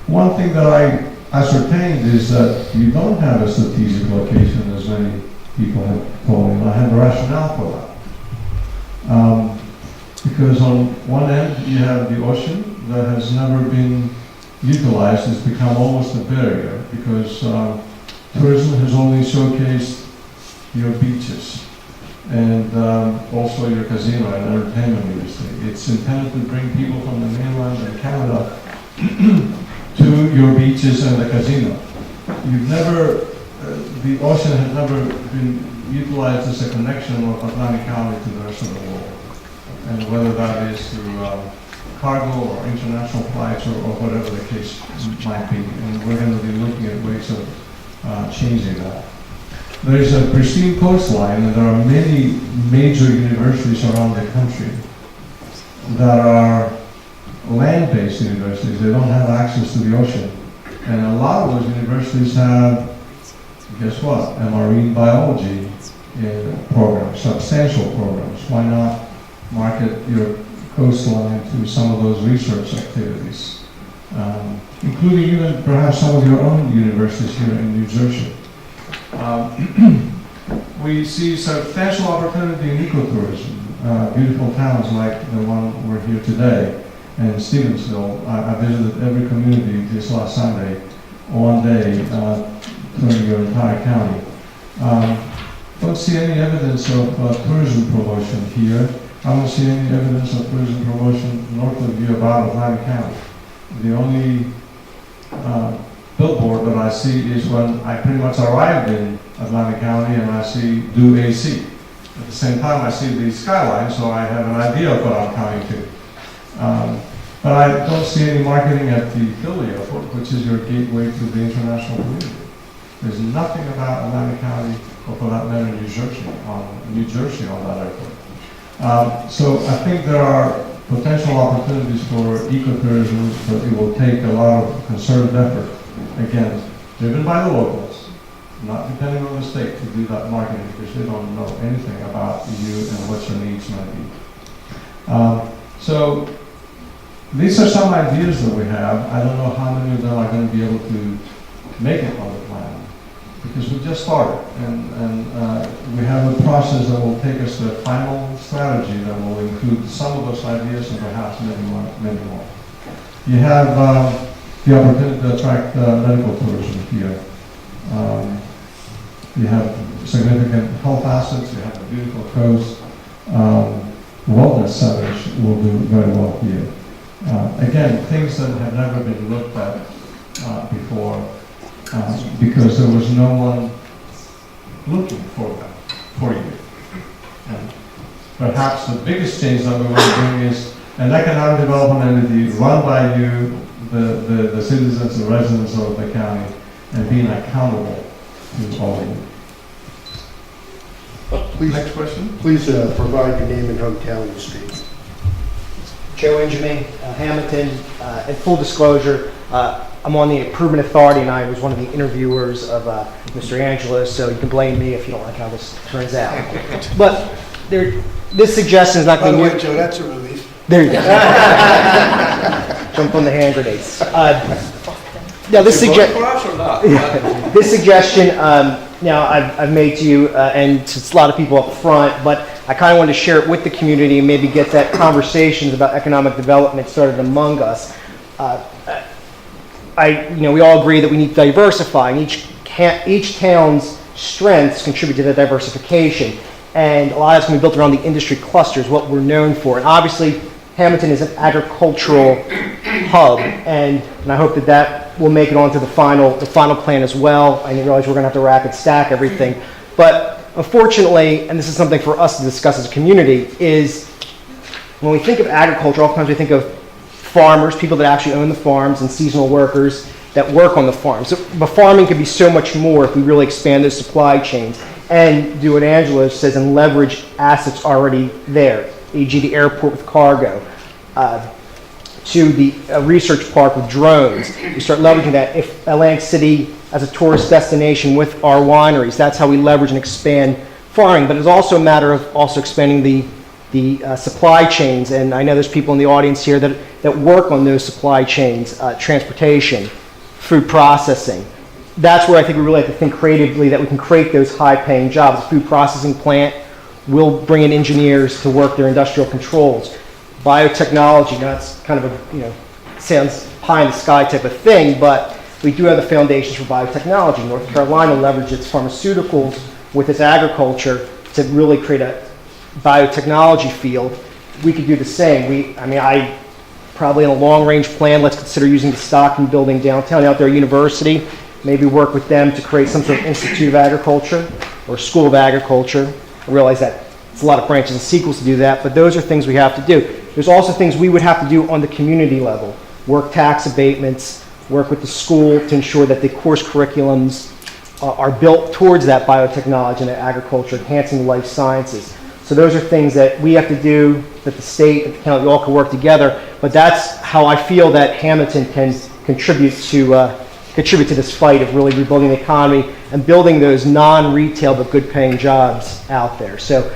One thing that I ascertained is that you don't have a strategic location, as many people have told me, and I have a rationale for that. Because on one end, you have the ocean that has never been utilized. It's become almost a barrier because tourism has only showcased your beaches and also your casino and entertainment industry. It's intended to bring people from the mainland and Canada to your beaches and the casino. You've never, the ocean has never been utilized as a connection of Atlantic County to the rest of the world. And whether that is through cargo or international flights or whatever the case might be. And we're going to be looking at ways of changing that. There is a pristine coastline, and there are many major universities around the country that are land-based universities. They don't have access to the ocean. And a lot of those universities have, guess what, a marine biology program, substantial programs. Why not market your coastline to some of those research activities, including even perhaps some of your own universities here in New Jersey. We see substantial opportunity in ecotourism. Beautiful towns like the one we're here today, in Stevensville. I visited every community this last Sunday, one day, touring your entire county. Don't see any evidence of tourism promotion here. I don't see any evidence of tourism promotion north of you about Atlantic County. The only billboard that I see is when I pretty much arrived in Atlantic County and I see do AC. At the same time, I see the skyline, so I have an idea of what I'm coming to. But I don't see any marketing at the Philly airport, which is your gateway to the international community. There's nothing about Atlantic County, or for that matter, New Jersey on that airport. So I think there are potential opportunities for ecotourism, but it will take a lot of concerted effort, again, driven by the locals, not depending on the state to do that marketing, because they don't know anything about you and what your needs might be. So these are some ideas that we have. I don't know how many of them are going to be able to make it on the plan, because we just started, and we have a process that will take us to a final strategy that will include some of those ideas and perhaps many more. You have the opportunity to attract medical tourism here. You have significant health assets, you have a beautiful coast. Wellness centers will do very well here. Again, things that have never been looked at before, because there was no one looking for them, for you. And perhaps the biggest change that we want to bring is an economic development entity run by you, the citizens and residents of the county, and being accountable to all of you. Please, Next question. please provide your name and hometown to speak. Joe Injame, Hammonton. In full disclosure, I'm on the Improvement Authority, and I was one of the interviewers of Mr. Angelos, so you can blame me if you don't like how this turns out. But this suggestion is not By going the to way, Joe, that's a relief. There you go. Jump on the hand grenades. Now, this suggestion. This suggestion, now I've made to you, and to a lot of people up front, but I kind of wanted to share it with the community and maybe get that conversations about economic development started among us. We all agree that we need to diversify, and each town's strengths contribute to that diversification. And a lot of it's going to be built around the industry clusters, what we're known for. And obviously, Hammonton is an agricultural hub, and I hope that will make it onto the final plan as well. I realize we're going to have to rack and stack everything. But unfortunately, and this is something for us to discuss as a community, is when we think of agriculture, oftentimes we think of farmers, people that actually own the farms, and seasonal workers that work on the farms. But farming could be so much more if we really expand those supply chains and do what Angelo says and leverage assets already there, e.g. the airport with cargo, to the research park with drones. We start leveraging that. If Atlantic City as a tourist destination with our wineries, that's how we leverage and expand farming. But it's also a matter of also expanding the the supply chains, and I know there's people in the audience here that work on those supply chains, transportation, food processing. That's where I think we really have to think creatively that we can create those high-paying jobs. The food processing plant will bring in engineers to work their industrial controls. Biotechnology, now it's kind of a, sounds pie in the sky type of thing, but we do have the foundations for biotechnology. North Carolina leveraged its pharmaceuticals with its agriculture to really create a biotechnology field. We could do the same. I probably in a long-range plan, let's consider using the Stockton building downtown out there, university, maybe work with them to create some sort of Institute of Agriculture or School of Agriculture. I realize that it's a lot of branches and sequels to do that, but those are things we have to do. There's also things we would have to do on the community level, work tax abatements, work with the school to ensure that the course curriculums are built towards that biotechnology and that agriculture, enhancing life sciences. So those are things that we have to do, that the state and the county all can work together, but that's how I feel that Hammonton can contribute to this fight of really rebuilding the economy and building those non-retail but good-paying jobs out there. So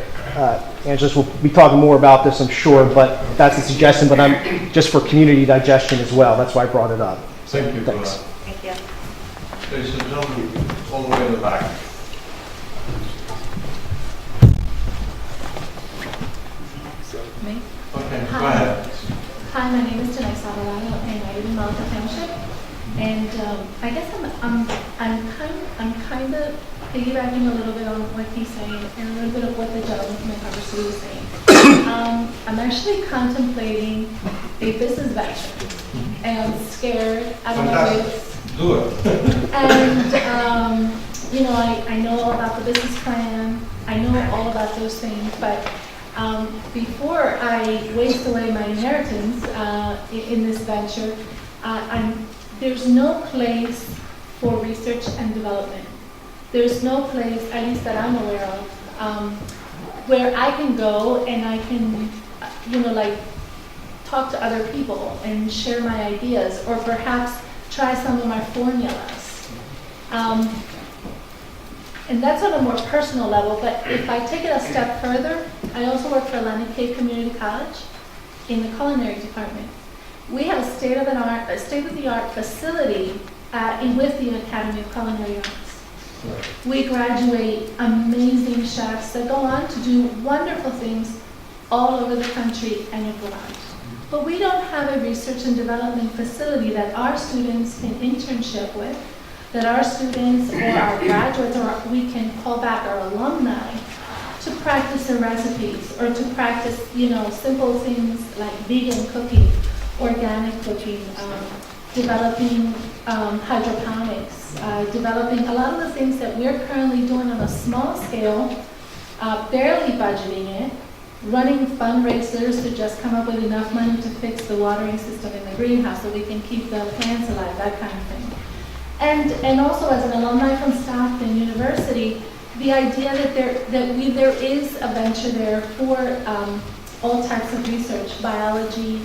Angeles will be talking more about this, I'm sure, but that's a suggestion, but I'm just for community digestion as well. That's why I brought it up. Thank you for Thanks. that. Thank you. Ladies and gentlemen, all the way in the back. Me? Okay, go Hi. ahead. Hi, my name is Denise Alvarado, and I live in Malta Township. And I guess I'm kind of piggybacking a little bit on what he's saying and a little bit of what the gentleman from the Harbor City was saying. I'm actually contemplating a business venture, and I'm scared. I don't know if it's Do it. And, I know all about the business plan, I know all about those things, but before I waste away my inheritance in this venture, there's no place for research and development. There's no place, at least that I'm aware of, where I can go and I can, talk to other people and share my ideas, or perhaps try some of my formulas. And that's on a more personal level, but if I take it a step further, I also work for Atlantic Cape Community College in the culinary department. We have a state-of-the-art facility with the Academy of Culinary Arts. We graduate amazing chefs that go on to do wonderful things all over the country and abroad. But we don't have a research and development facility that our students can internship with, that our students or our graduates, or we can call back our alumni to practice their recipes, or to practice, simple things like vegan cooking, organic cooking, developing hydroponics, developing a lot of the things that we're currently doing on a small scale, barely budgeting it, running fundraisers to just come up with enough money to fix the watering system in the greenhouse so we can keep the plants alive, that kind of thing. And also as an alumni from Stockton University, the idea that there is a venture there for all types of research, biology,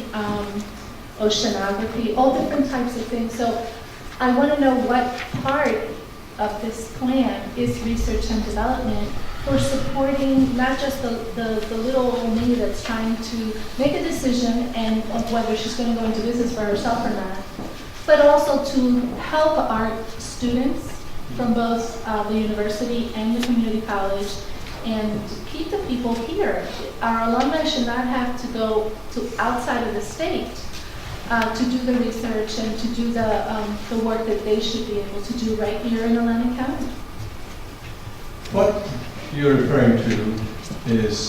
oceanography, all different types of things. So I want to know what part of this plan is research and development for supporting not just the little old me that's trying to make a decision and of whether she's going to go into business for herself or not, but also to help our students from both the university and the community college and keep the people here. Our alumni should not have to go to outside of the state to do the research and to do the work that they should be able to do right here in Atlantic County. What you're referring to is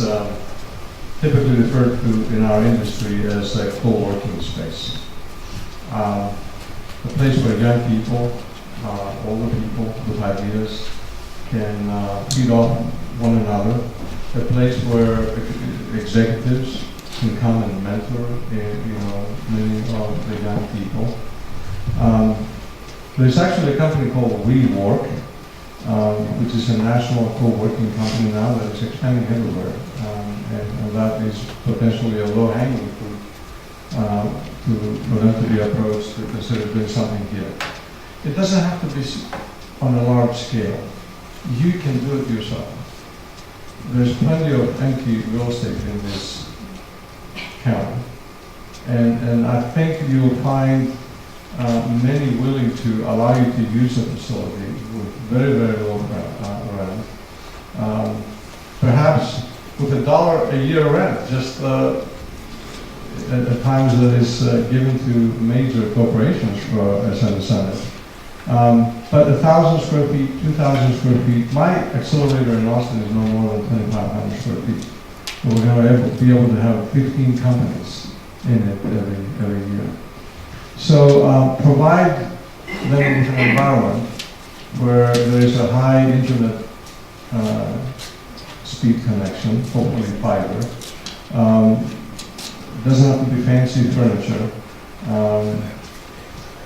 typically referred to in our industry as a co-working space. A place where young people, older people with ideas can feed off one another. A place where executives can come and mentor, many of the young people. There's actually a company called WeWork, which is a national co-working company now that is expanding everywhere, and that is potentially a low-hanging fruit for them to be approached to consider doing something here. It doesn't have to be on a large scale. You can do it yourself. there's plenty of empty real estate in this county. And I think you'll find many willing to allow you to use the facility with very, very low rent. Perhaps with $1 a year rent, just at times that is given to major corporations as an incentive. But 1,000 square feet, 2,000 square feet, my accelerator in Austin is no more than 2,500 square feet. We're going to be able to have 15 companies in it every year. So provide them with an environment where there is a high internet speed connection, hopefully fiber. Doesn't have to be fancy furniture.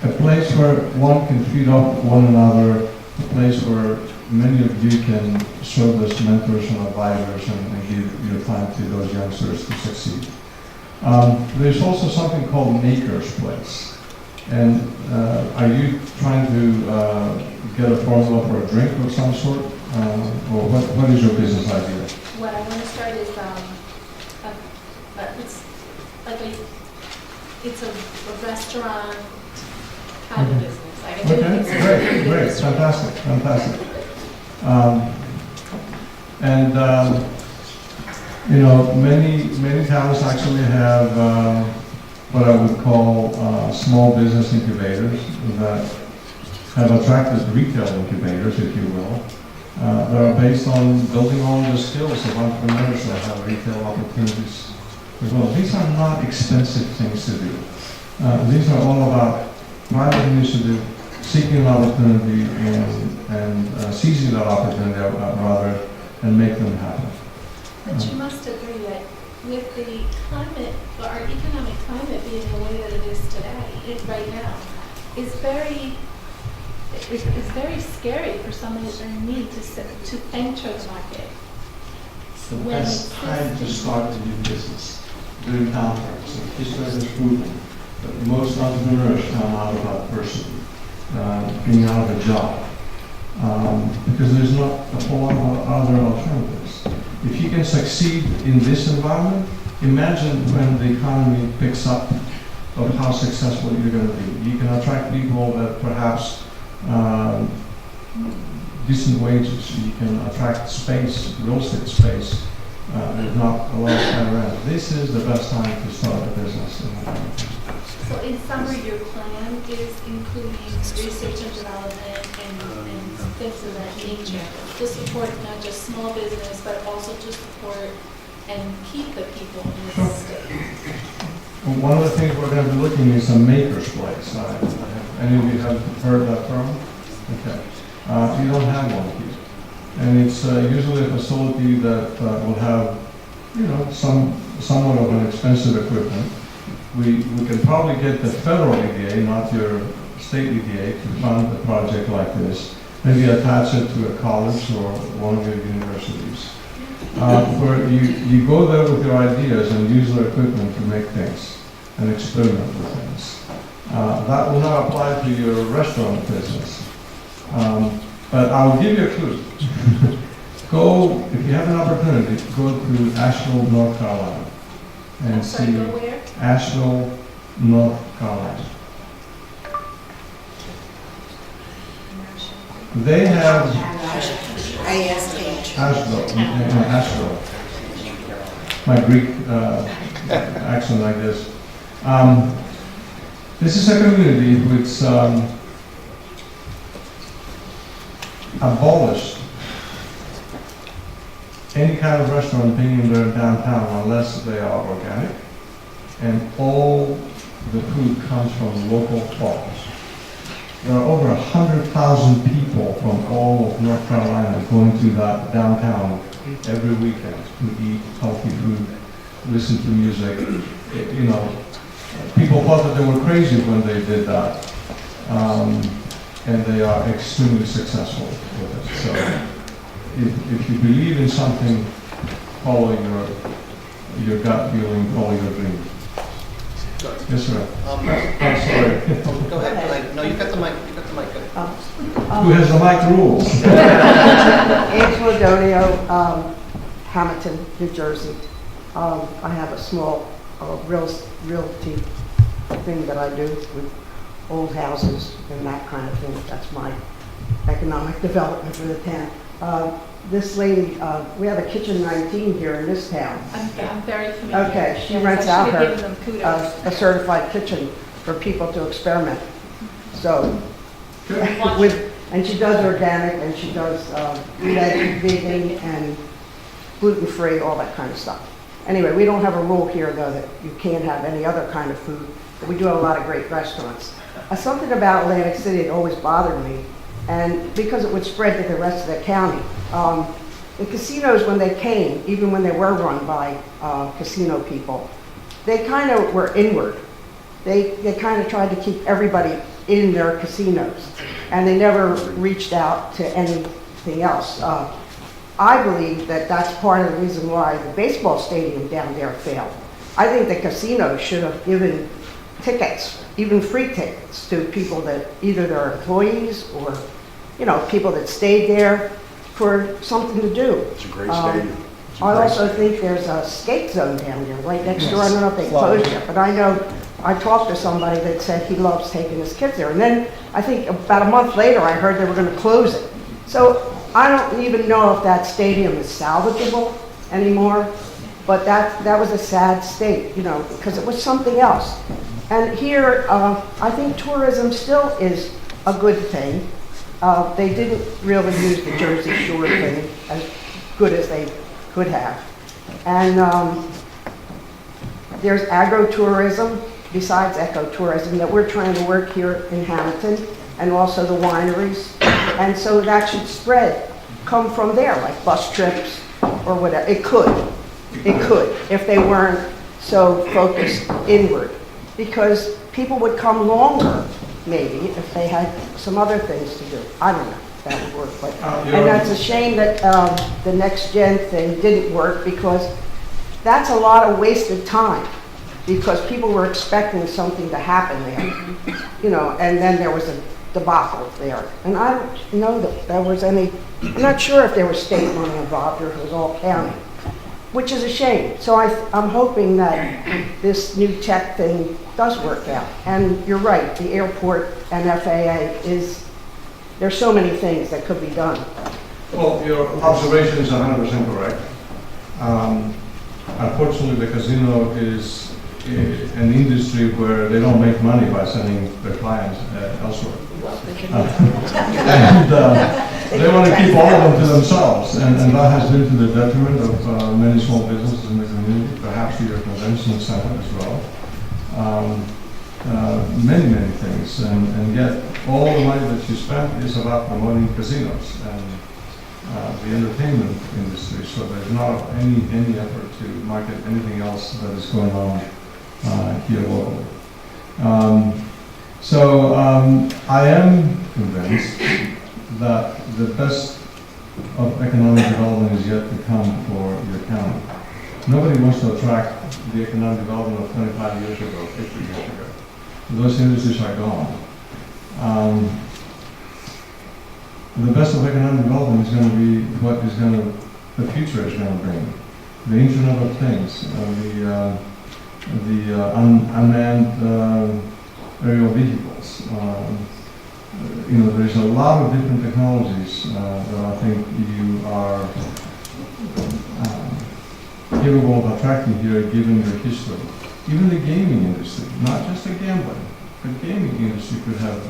A place where one can feed off one another, a place where many of you can serve as mentors and advisors and give your time to those youngsters to succeed. There's also something called Maker's Place. And are you trying to get a formula for a drink of some sort? Or what is your business idea? What I want to start is, it's a restaurant kind of business. Like I do Okay, great, fantastic. Many towns actually have what I would call small business incubators that have attracted retail incubators, if you will, that are based on building on the skills of entrepreneurs that have retail opportunities as well. These are not expensive things to do. These are all about private initiative, seeking an opportunity and seizing that opportunity rather, and make them happen. But you must agree that with the climate, or our economic climate being the way that it is today, right now, is very scary for somebody that's in need to enter the market. It's the best time to start a new business during downturns. And history has proven that most entrepreneurs come out of adversity, being out of a job, because there's not a whole lot of other alternatives. If you can succeed in this environment, imagine when the economy picks up of how successful you're going to be. You can attract people that perhaps decent wages. You can attract space, real estate space, with not a lot of rent. This is the best time to start a business. So in summary, your plan is including research and development and things of that nature to support not just small business, but also to support and keep the people in this state. Well, one of the things we're going to be looking is a Maker's Place. Any of you have heard that term? Okay. You don't have one here. And it's usually a facility that will have, somewhat of an expensive equipment. We can probably get the federal EDA, not your state EDA, to fund a project like this. Maybe attach it to a college or one of your universities. Where you go there with your ideas and use their equipment to make things and experiment with things. That will not apply to your restaurant business. But I'll give you a clue. Go, if you have an opportunity, go to Asheville, North Carolina. And Sorry, see go where? Asheville, North Carolina. They have Asheville. My Greek accent like this. This is a community which abolished any kind of restaurant being in their downtown unless they are organic, and all the food comes from local farms. There are over 100,000 people from all of North Carolina going to that downtown every weekend to eat healthy food, listen to music. People thought that they were crazy when they did that, and they are extremely successful with it. So, if you believe in something, follow your gut feeling, follow your dream. Yes, sir. I'm sorry. Go ahead. No, you got the mic. Who has the mic rules? Angela Donio, Hammonton, New Jersey. I have a small realty thing that I do with old houses and that kind of thing. That's my economic development for the town. This lady, we have a Kitchen 19 here in this town. I'm very familiar. Okay, she Yes, rents I out should have her given them kudos. a certified kitchen for people to experiment. So, and she does organic, and she does vegan and gluten-free, all that kind of stuff. Anyway, we don't have a rule here, though, that you can't have any other kind of food, but we do have a lot of great restaurants. Something about Atlantic City that always bothered me, and because it would spread to the rest of the county. The casinos, when they came, even when they were run by casino people, they kind of were inward. They kind of tried to keep everybody in their casinos, and they never reached out to anything else. I believe that that's part of the reason why the baseball stadium down there failed. I think the casino should have given tickets, even free tickets, to people that either they're employees or, you know, people that stayed there for something to do. It's a great stadium. I also think there's a skate zone down there, right next door. I don't know if they closed it, but I know, I talked to somebody that said he loves taking his kids there. And then I think about a month later, I heard they were going to close it. So I don't even know if that stadium is salvageable anymore, but that was a sad state, you know, because it was something else. And here, I think tourism still is a good thing. They didn't really use the Jersey Shore thing as good as they could have. And there's agro-tourism besides ecotourism that we're trying to work here in Hammonton, and also the wineries. And so that should come from there, like bus trips or whatever. It could, if they weren't so focused inward. Because people would come longer, maybe, if they had some other things to do. I don't know if that would work. But, and that's a shame that the next gen thing didn't work, because that's a lot of wasted time. Because people were expecting something to happen there, you know, and then there was a debacle there. And I don't know that there was any, I'm not sure if there was state money involved or if it was all county, which is a shame. So I'm hoping that this new tech thing does work out. And you're right, the airport and FAA there's so many things that could be done. Well, your observation is 100% correct. Unfortunately, the casino is an industry where they don't make money by sending their clients elsewhere. And they want to keep all of them to themselves, and that has been to the detriment of many small businesses in the community, perhaps to your convention center as well. Many things, and yet all the money that you spend is about promoting casinos and the entertainment industry, so there's not any effort to market anything else that is going on here locally. I am convinced that the best of economic development is yet to come for your county. Nobody wants to attract the economic development of 25 years ago, 50 years ago. Those industries are gone. The best of economic development is going to be what the future is going to bring. The Internet of Things, the unmanned aerial vehicles. There's a lot of different technologies that I think you are capable of attracting here, given your history. Even the gaming industry, not just the gambling, the gaming industry could have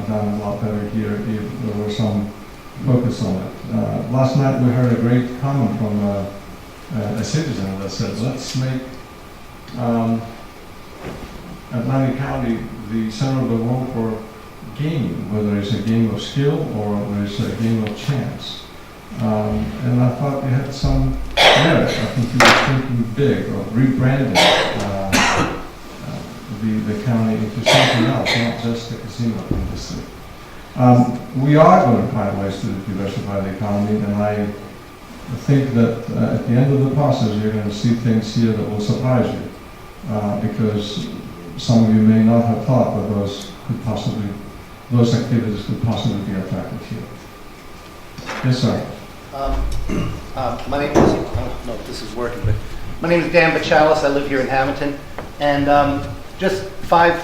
done a lot better here if there was some focus on it. Last night we heard a great comment from a citizen that said, let's make Atlantic County the center of the world for gaming, whether it's a game of skill or whether it's a game of chance. And I thought you had some merit. I think you were thinking big of rebranding the county into something else, not just the casino industry. We are going to find ways to diversify the economy, and I think that at the end of the process, you're going to see things here that will surprise you, because some of you may not have thought that those activities could possibly be attractive here. Yes, sir. My name is, I don't know if this is working, but my name is Dan Bachalis. I live here in Hammonton. And just five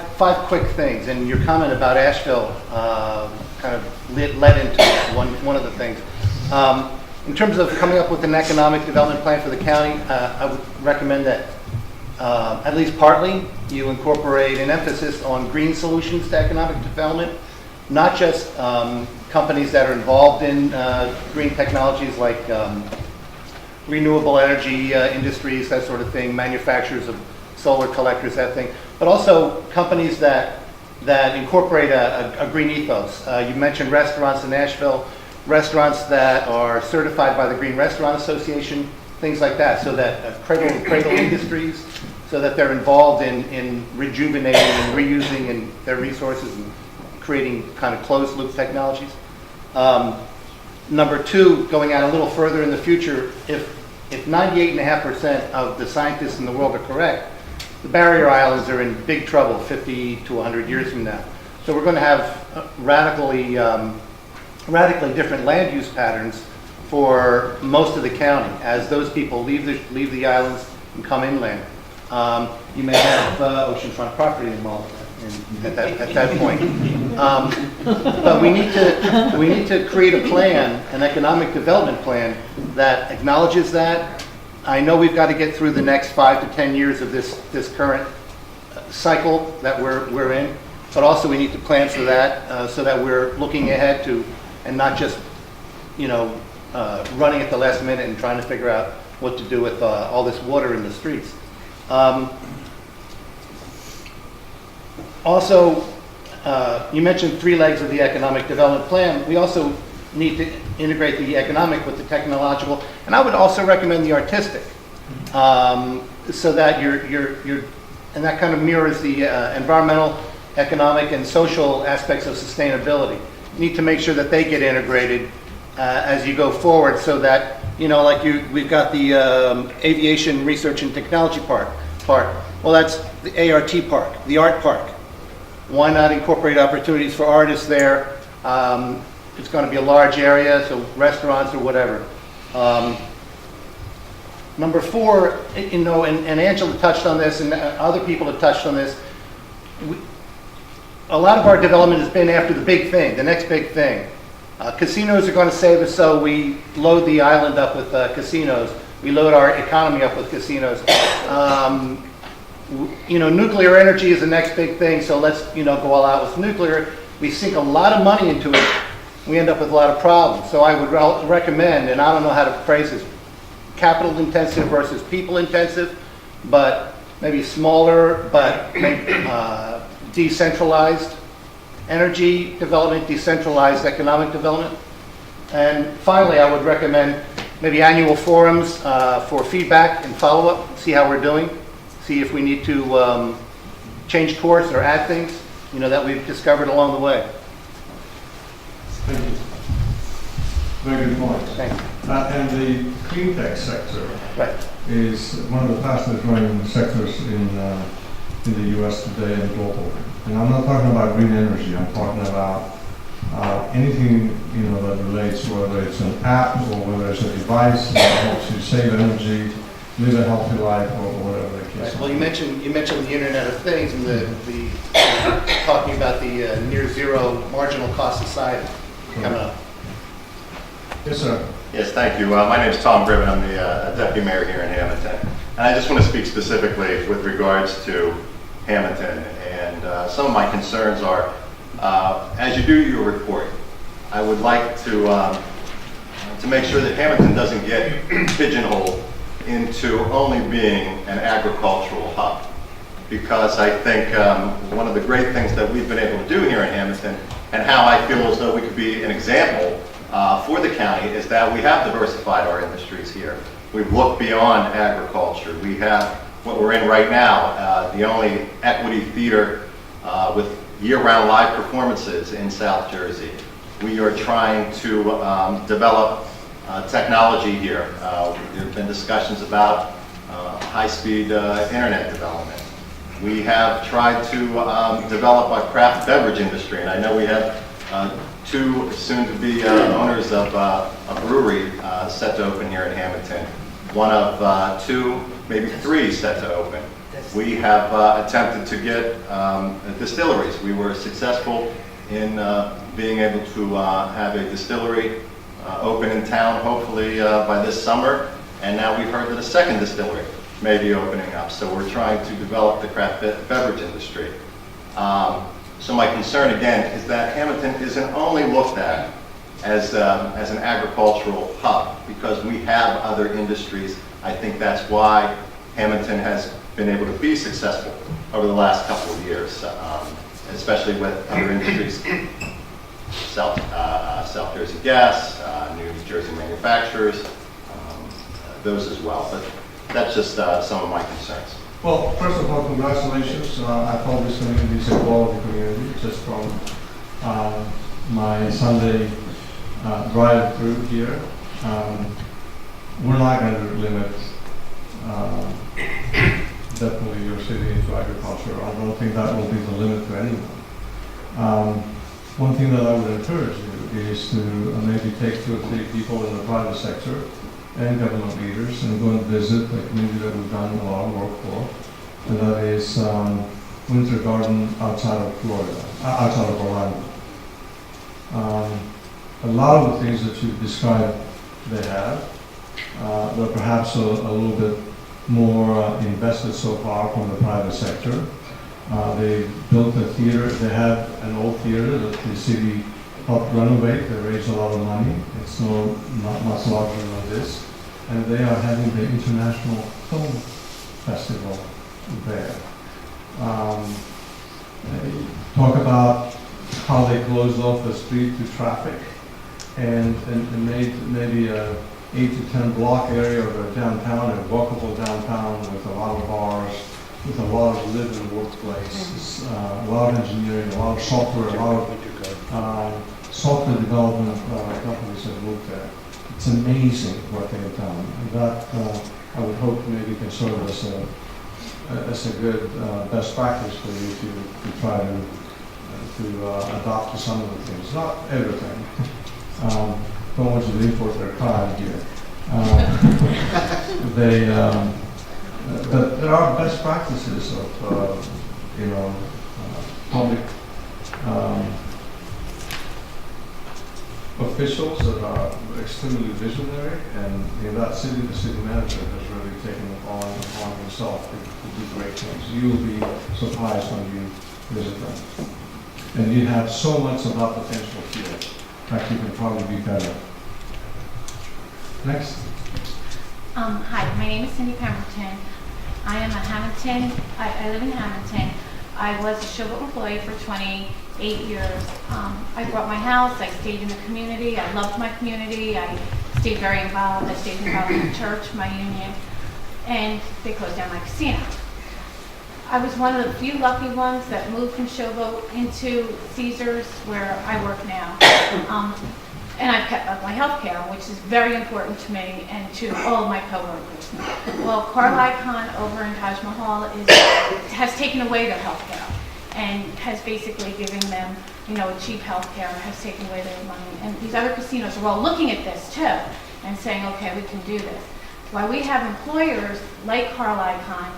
quick things. And your comment about Asheville kind of led into one of the things. In terms of coming up with an economic development plan for the county, I would recommend that at least partly you incorporate an emphasis on green solutions to economic development, not just companies that are involved in green technologies like renewable energy industries, that sort of thing, manufacturers of solar collectors, that thing, but also companies that incorporate a green ethos. You mentioned restaurants in Nashville, restaurants that are certified by the Green Restaurant Association, things like that, so that cradle industries, so that they're involved in rejuvenating and reusing their resources and creating kind of closed loop technologies. Number two, going out a little further in the future, if 98.5% of the scientists in the world are correct, the barrier islands are in big trouble 50 to 100 years from now. So we're going to have radically different land use patterns for most of the county as those people leave the islands and come inland. You may have oceanfront property involved at that point. But we need to create a plan, an economic development plan that acknowledges that. I know we've got to get through the next 5 to 10 years of this current cycle that we're in, but also we need to plan for that so that we're looking ahead to, and not just, running at the last minute and trying to figure out what to do with all this water in the streets. Also, you mentioned 3 legs of the economic development plan. We also need to integrate the economic with the technological, and I would also recommend the artistic, so that and that kind of mirrors the environmental, economic, and social aspects of sustainability. You need to make sure that they get integrated as you go forward, so that we've got the Aviation Research and Technology Park. Well, that's the ART Park, the Art Park. Why not incorporate opportunities for artists there? It's going to be a large area, so restaurants or whatever. Number 4, and Angela touched on this, and other people have touched on this. A lot of our development has been after the big thing, the next big thing. Casinos are going to save us, so we load the island up with casinos. We load our economy up with casinos. Nuclear energy is the next big thing, so let's, go all out with nuclear. We sink a lot of money into it. We end up with a lot of problems. So I would recommend, and I don't know how to phrase this, capital intensive versus people intensive, but maybe smaller, but decentralized energy development, decentralized economic development. And finally, I would recommend maybe annual forums for feedback and follow-up, see how we're doing, see if we need to change course or add things, that we've discovered along the way. Thank you. Very good point. Thank you. And the clean tech sector Right. is one of the fastest growing sectors in the U.S. today and globally. And I'm not talking about green energy. I'm talking about anything that relates, whether it's an app or whether it's a device that helps you save energy, live a healthy life, or whatever the case. Right. Well, you mentioned the Internet of Things and the talking about the near zero marginal cost society coming up. Yes, sir. Yes, thank you. My name is Tom Gribben. I'm the deputy mayor here in Hammonton. And I just want to speak specifically with regards to Hammonton. And some of my concerns are, as you do your report, I would like to make sure that Hammonton doesn't get pigeonholed into only being an agricultural hub. Because I think one of the great things that we've been able to do here in Hammonton, and how I feel as though we could be an example for the county, is that we have diversified our industries here. We've looked beyond agriculture. We have what we're in right now, the only equity theater with year-round live performances in South Jersey. We are trying to develop technology here. There have been discussions about high-speed internet development. We have tried to develop a craft beverage industry, and I know we have two soon-to-be owners of a brewery set to open here in Hammonton. One of two, maybe three set to open. We have attempted to get distilleries. We were successful in being able to have a distillery open in town, hopefully by this summer. And now we've heard that a second distillery may be opening up. So we're trying to develop the craft beverage industry. So my concern again is that Hammonton isn't only looked at as an agricultural hub, because we have other industries. I think that's why Hammonton has been able to be successful over the last couple of years, especially with other industries, South Jersey Gas, New Jersey manufacturers, those as well. But that's just some of my concerns. Well, first of all, congratulations. I thought this community is a quality community, just from my Sunday drive through here. We're not going to limit definitely your city into agriculture. I don't think that will be the limit to anyone. One thing that I would encourage you is to maybe take 2 or 3 people in the private sector and government leaders and go and visit the community that we've done a lot of work for, and that is Winter Garden outside of Florida, outside of Orlando. A lot of the things that you've described they have, but perhaps a little bit more invested so far from the private sector. They built a theater. They have an old theater that the city helped renovate. They raised a lot of money. It's not much larger than this. And they are having the International Film Festival there. Talk about how they closed off the street to traffic and made maybe a 8 to 10 block area of a downtown, a walkable downtown with a lot of bars, with a lot of live-in workplaces, a lot of engineering, a lot of software, a lot of software development companies have moved there. It's amazing what they've done. And that I would hope maybe can serve as a good best practice for you to try to adopt to some of the things, not everything. Don't want you to import their crime here. But there are best practices of public officials that are extremely visionary, and in that city, the city manager has really taken it on himself to do great things. You'll be surprised when you visit them. And you have so much about potential here. In fact, you can probably be better. Next. Hi, my name is Cindy Pemberton. I am a Hammonton, I live in Hammonton. I was a Showboat employee for 28 years. I bought my house, I stayed in the community, I loved my community, I stayed very involved, I stayed involved in the church, my union, and they closed down my casino. I was one of the few lucky ones that moved from Showboat into Caesars, where I work now. And I've kept up my health care, which is very important to me and to all of my coworkers. Well, Carl Icahn over in Taj Mahal has taken away their health care and has basically given them, cheap health care, has taken away their money. And these other casinos are all looking at this too and saying, okay, we can do this. Why we have employers like Carl Icahn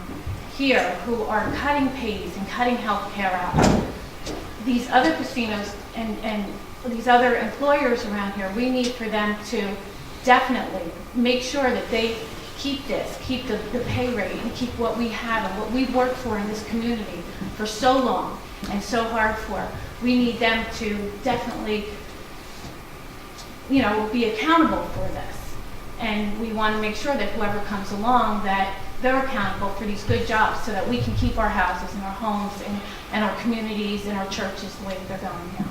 here who are cutting pays and cutting health care out. These other casinos and these other employers around here, we need for them to definitely make sure that they keep the pay rate and keep what we have and what we've worked for in this community for so long and so hard for. We need them to definitely, be accountable for this. And we want to make sure that whoever comes along, that they're accountable for these good jobs so that we can keep our houses and our homes and our communities and our churches the way that they're going now.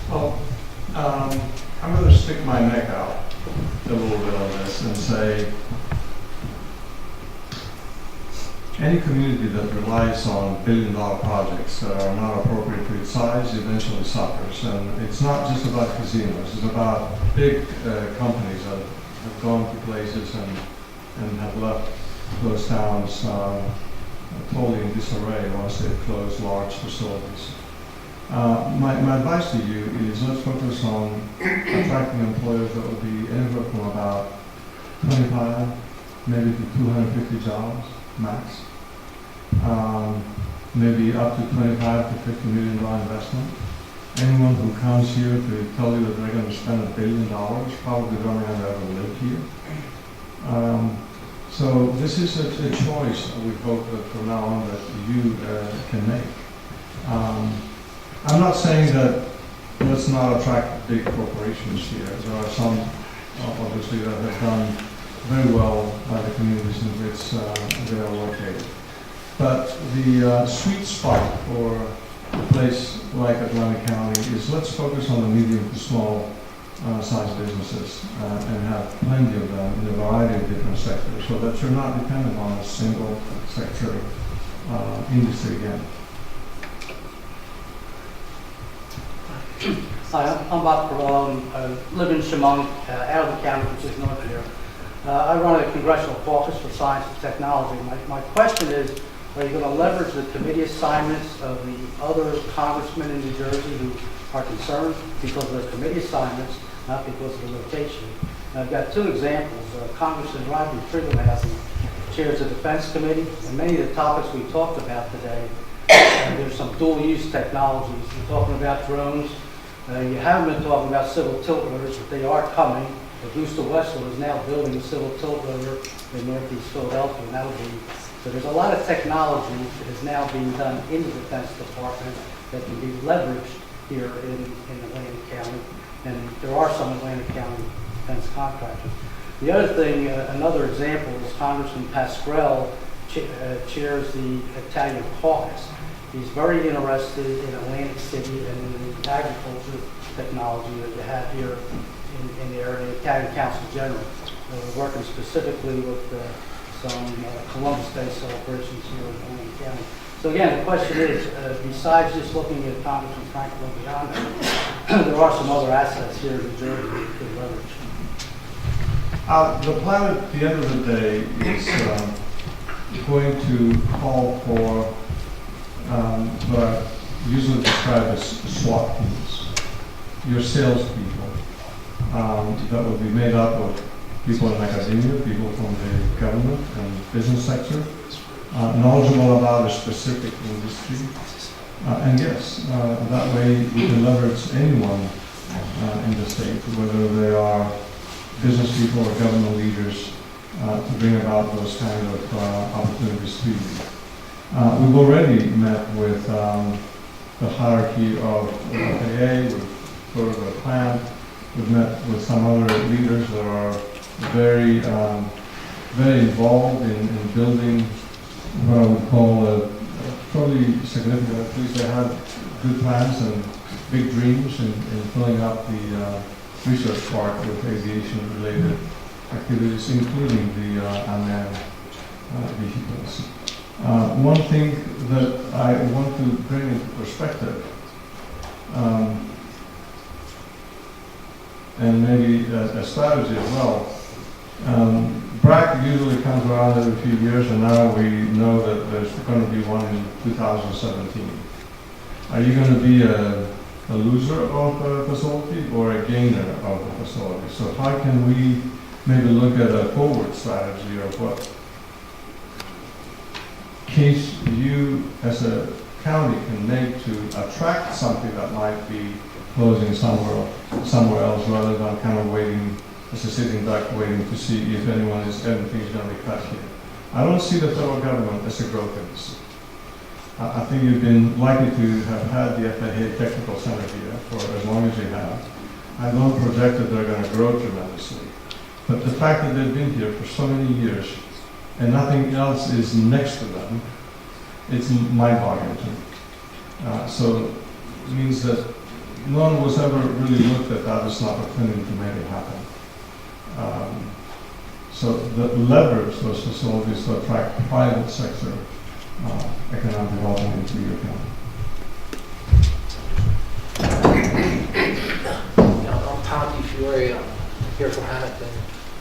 Well, I'm going to stick my neck out a little bit on this and say any community that relies on billion-dollar projects that are not appropriate to its size eventually suffers. And it's not just about casinos. It's about big companies that have gone to places and have left those towns totally in disarray once they've closed large facilities. My advice to you is let's focus on attracting employers that will be anywhere from about 25, maybe to 250 jobs max. Maybe up to 25 to $50 million investment. Anyone who comes here to tell you that they're going to spend $1 billion probably don't ever live here. So this is a choice we hope that from now on that you can make. I'm not saying that let's not attract big corporations here. There are some obviously that have done very well by the communities in which they are located. But the sweet spot for a place like Atlantic County is let's focus on the medium to small sized businesses and have plenty of them in a variety of different sectors so that you're not dependent on a single sector industry again. Hi, I'm Bob Carone. I live in Hammonton, out of the county, which is north here. I run a congressional caucus for science and technology. My question is, are you going to leverage the committee assignments of the other congressmen in New Jersey who are concerned because of their committee assignments, not because of the location? And I've got two examples. Congressman Rodney Triggerhausen chairs the Defense Committee, and many of the topics we talked about today, there's some dual-use technologies. You're talking about drones. You haven't been talking about civil tilt rotors, but they are coming. Augusta Westland is now building a civil tilt rotor in northeast Philadelphia, and that will be. So there's a lot of technology that is now being done in the Defense Department that can be leveraged here in Atlantic County, and there are some Atlantic County defense contractors. The other thing, another example is Congressman Pascrell chairs the Italian caucus. He's very interested in Atlantic City and in the agriculture technology that you have here in the area, Italian Council General. We're working specifically with some Columbus-based celebrations here in Atlantic County. So again, the question is, besides just looking at Congressman Franklin beyond that, there are some other assets here in New Jersey that we could leverage. The plan at the end of the day is going to call for what I usually describe as SWAT teams, your salespeople, that will be made up of people in academia, people from the government and business sector, knowledgeable about a specific industry. And yes, that way we can leverage anyone in the state, whether they are business people or government leaders, to bring about those kind of opportunities to you. We've already met with the hierarchy of the FAA, we've sort of a plan, we've met with some other leaders that are very, very involved in building what I would call a probably significant, at least they have good plans and big dreams in filling up the research park with aviation-related activities, including the unmanned vehicles. One thing that I want to bring into perspective, and maybe a strategy as well, BRAC usually comes around every few years, and now we know that there's going to be one in 2017. Are you going to be a loser of a facility or a gainer of a facility? So how can we maybe look at a forward strategy of what case you as a county can make to attract something that might be closing somewhere else rather than kind of waiting as a sitting duck waiting to see if anything is going to be cut here. I don't see the federal government as a growth industry. I think you've been lucky to have had the FAA Technical Center here for as long as you have. I don't project that they're going to grow tremendously. But the fact that they've been here for so many years and nothing else is next to them, it's mind-boggling to me. So it means that no one was ever really looked at that as an opportunity to make it happen. So that leverage those facilities to attract private sector economic development into your county. I'm Tom DeFiore, I'm here from Hammonton.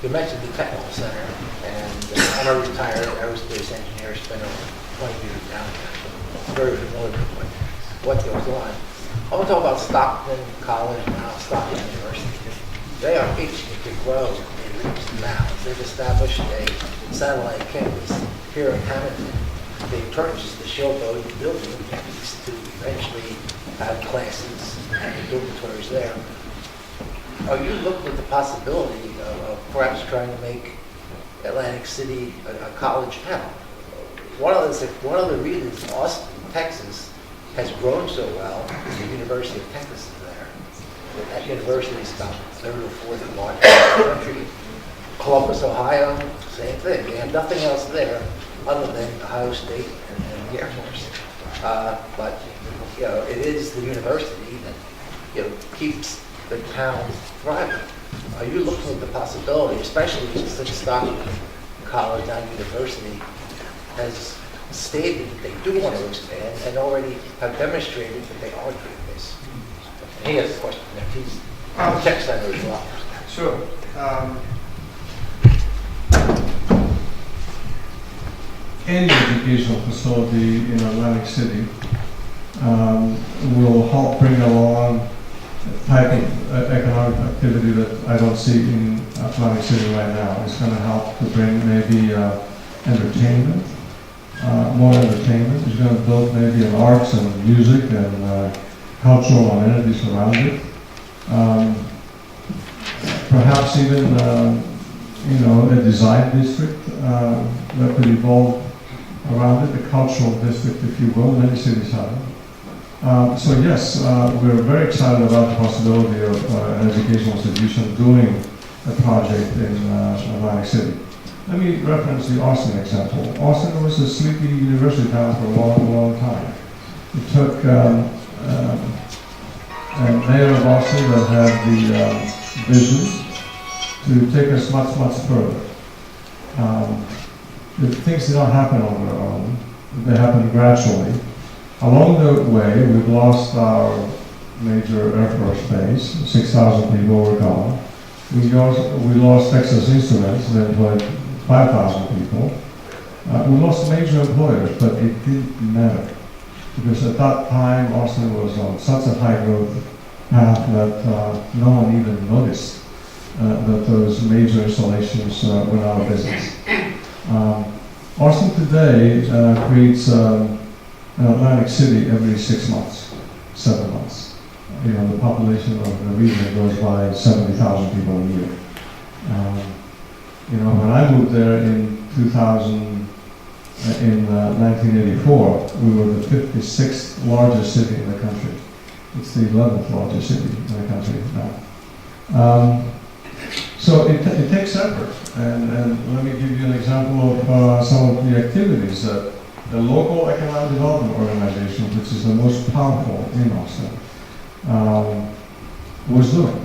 You mentioned the Technical Center, and I'm a retired aerospace engineer, spent over 20 years down there, so I'm very familiar with what goes on. I want to talk about Stockton College now, Stockton University. They are itching to grow in leaps and bounds. They've established a satellite campus here in Hammonton. They purchased the Showboat building to eventually have classes and dormitories there. Are you looking at the possibility of perhaps trying to make Atlantic City a college town? One of the reasons Austin, Texas, has grown so well is the University of Texas is there. That university is about third or fourth largest in the country. Columbus, Ohio, same thing. They have nothing else there other than Ohio State and the Air Force. But it is the university that keeps the town thriving. Are you looking at the possibility, especially since Stockton College, now university, has stated that they do want to expand and already have demonstrated that they are doing this? And he has a question there. He's the tech center as well. Sure. Any educational facility in Atlantic City will help bring along a type of economic activity that I don't see in Atlantic City right now. It's going to help to bring maybe entertainment, more entertainment. It's going to build maybe an arts and music and cultural amenities around it. Perhaps even a design district that could evolve around it, a cultural district, if you will. Many cities have it. So yes, we're very excited about the possibility of an educational institution doing a project in Atlantic City. Let me reference the Austin example. Austin was a sleepy university town for a long, long time. It took a mayor of Austin that had the vision to take us much, much further. The things did not happen on their own. They happened gradually. Along the way, we've lost our major Air Force base. 6,000 people were gone. We lost Texas Instruments, that employed 5,000 people. We lost major employers, but it didn't matter. Because at that time, Austin was on such a high growth path that no one even noticed that those major installations went out of business. Austin today creates an Atlantic City every 6 months, 7 months. The population of the region goes by 70,000 people a year. When I moved there in 1984, we were the 56th largest city in the country. It's the 11th largest city in the country now. So it takes effort, and let me give you an example of some of the activities that the local economic development organization, which is the most powerful in Austin, was doing.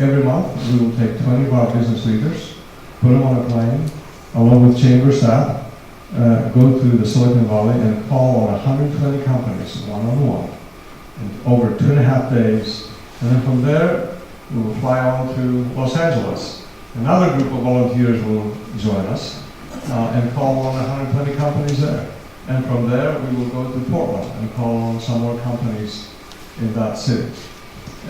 Every month, we will take 20 of our business leaders, put them on a plane, along with chamber staff, go to the Silicon Valley and call on 120 companies, one-on-one, in over 2.5 days, and then from there, we will fly on to Los Angeles. Another group of volunteers will join us and call on 120 companies there. And from there, we will go to Portland and call on some more companies in that city.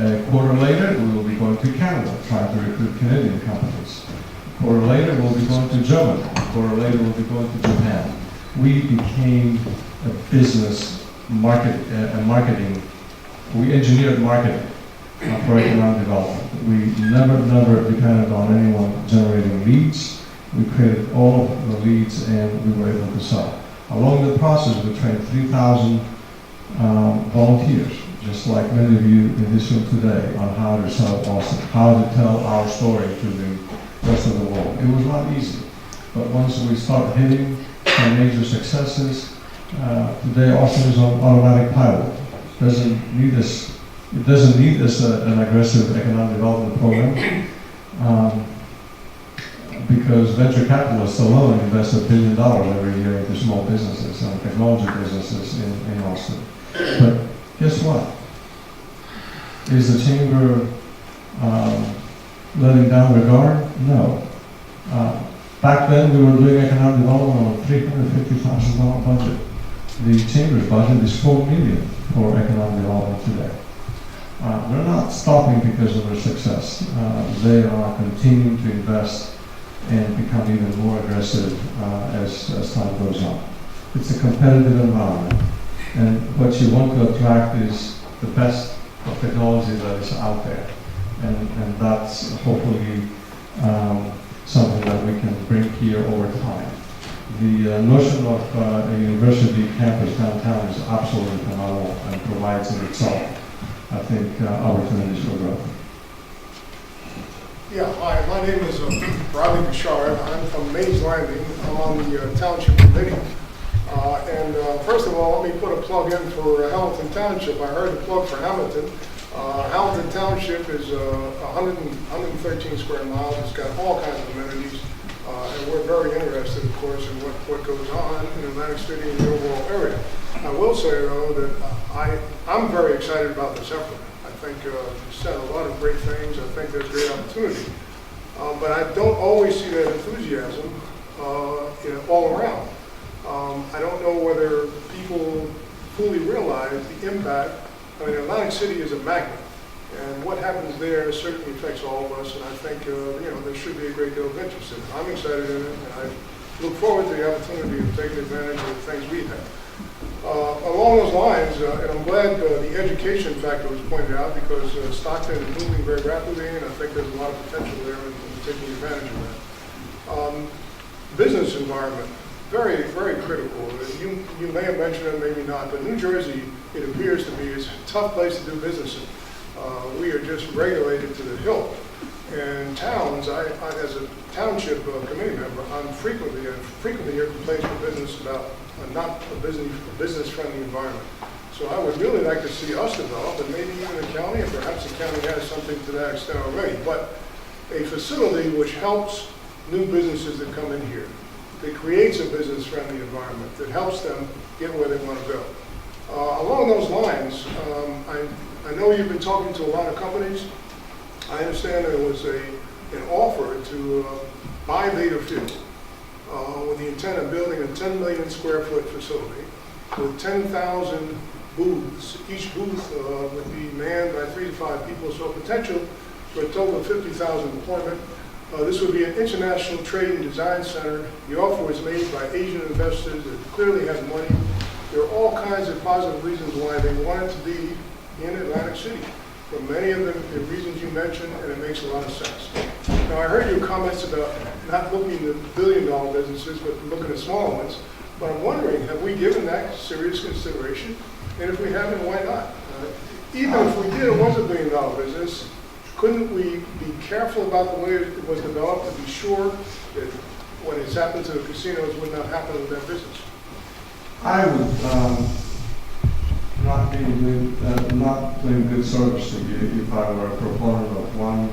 A quarter later, we will be going to Canada, trying to recruit Canadian companies. A quarter later, we'll be going to Germany. A quarter later, we'll be going to Japan. We became a business marketing. We engineered marketing for economic development. We never depended on anyone generating leads. We created all of the leads and we were able to sell. Along the process, we trained 3,000 volunteers, just like many of you in this room today, on how to sell Austin, how to tell our story to the rest of the world. It was not easy, but once we started hitting some major successes, today Austin is on automatic pilot. It doesn't need an aggressive economic development program. Because venture capitalists alone invest $1 billion every year into small businesses and technology businesses in Austin. But guess what? Is the chamber letting down their guard? No. Back then we were doing economic development on a $350,000 budget. the chamber's budget is $4 million for economic development today. They're not stopping because of their success. They are continuing to invest and become even more aggressive as time goes on. It's a competitive environment, and what you want to attract is the best of technology that is out there, and that's hopefully something that we can bring here over time. The notion of a university campus downtown is absolutely phenomenal and provides in itself, I think, opportunities for growth. Yeah, hi, my name is Rodney Bishara. I'm from Mays Landing. I'm on the Township Committee. First of all, let me put a plug in for Hammonton Township. I heard the plug for Hammonton. Hammonton Township is 113 square miles. It's got all kinds of amenities. And we're very interested, of course, in what goes on in Atlantic City and the overall area. I will say, though, that I'm very excited about this effort. I think you said a lot of great things. I think there's great opportunity. But I don't always see that enthusiasm all around. I don't know whether people fully realize the impact. I mean, Atlantic City is a magnet. And what happens there certainly affects all of us, and I think there should be a great deal of interest in it. I'm excited in it, and I look forward to the opportunity of taking advantage of the things we have. Along those lines, and I'm glad the education factor was pointed out, because Stockton is moving very rapidly, and I think there's a lot of potential there in taking advantage of that. Business environment, very, very critical. You may have mentioned it, maybe not, but New Jersey, it appears to me, is a tough place to do business in. We are just regulated to the hilt. And towns, I as a township committee member, I frequently hear complaints from business about not a business-friendly environment. So I would really like to see us develop, and maybe even the county, and perhaps the county has something to that extent already, but a facility which helps new businesses that come in here, that creates a business-friendly environment, that helps them get where they want to go. Along those lines, I know you've been talking to a lot of companies. I understand there was an offer to buy Vader Field with the intent of building a 10 million square foot facility with 10,000 booths. Each booth would be manned by 3 to 5 people, so potential for a total of 50,000 employment. This would be an international trade and design center. The offer was made by Asian investors that clearly have money. There are all kinds of positive reasons why they want it to be in Atlantic City. For many of the reasons you mentioned, and it makes a lot of sense. Now, I heard your comments about not looking at billion-dollar businesses, but looking at smaller ones. But I'm wondering, have we given that serious consideration? And if we haven't, why not? Even if we did, it was a billion-dollar business, couldn't we be careful about the way it was developed to be sure that what has happened to the casinos would not happen with that business? I would not doing good service to you if I were a proponent of one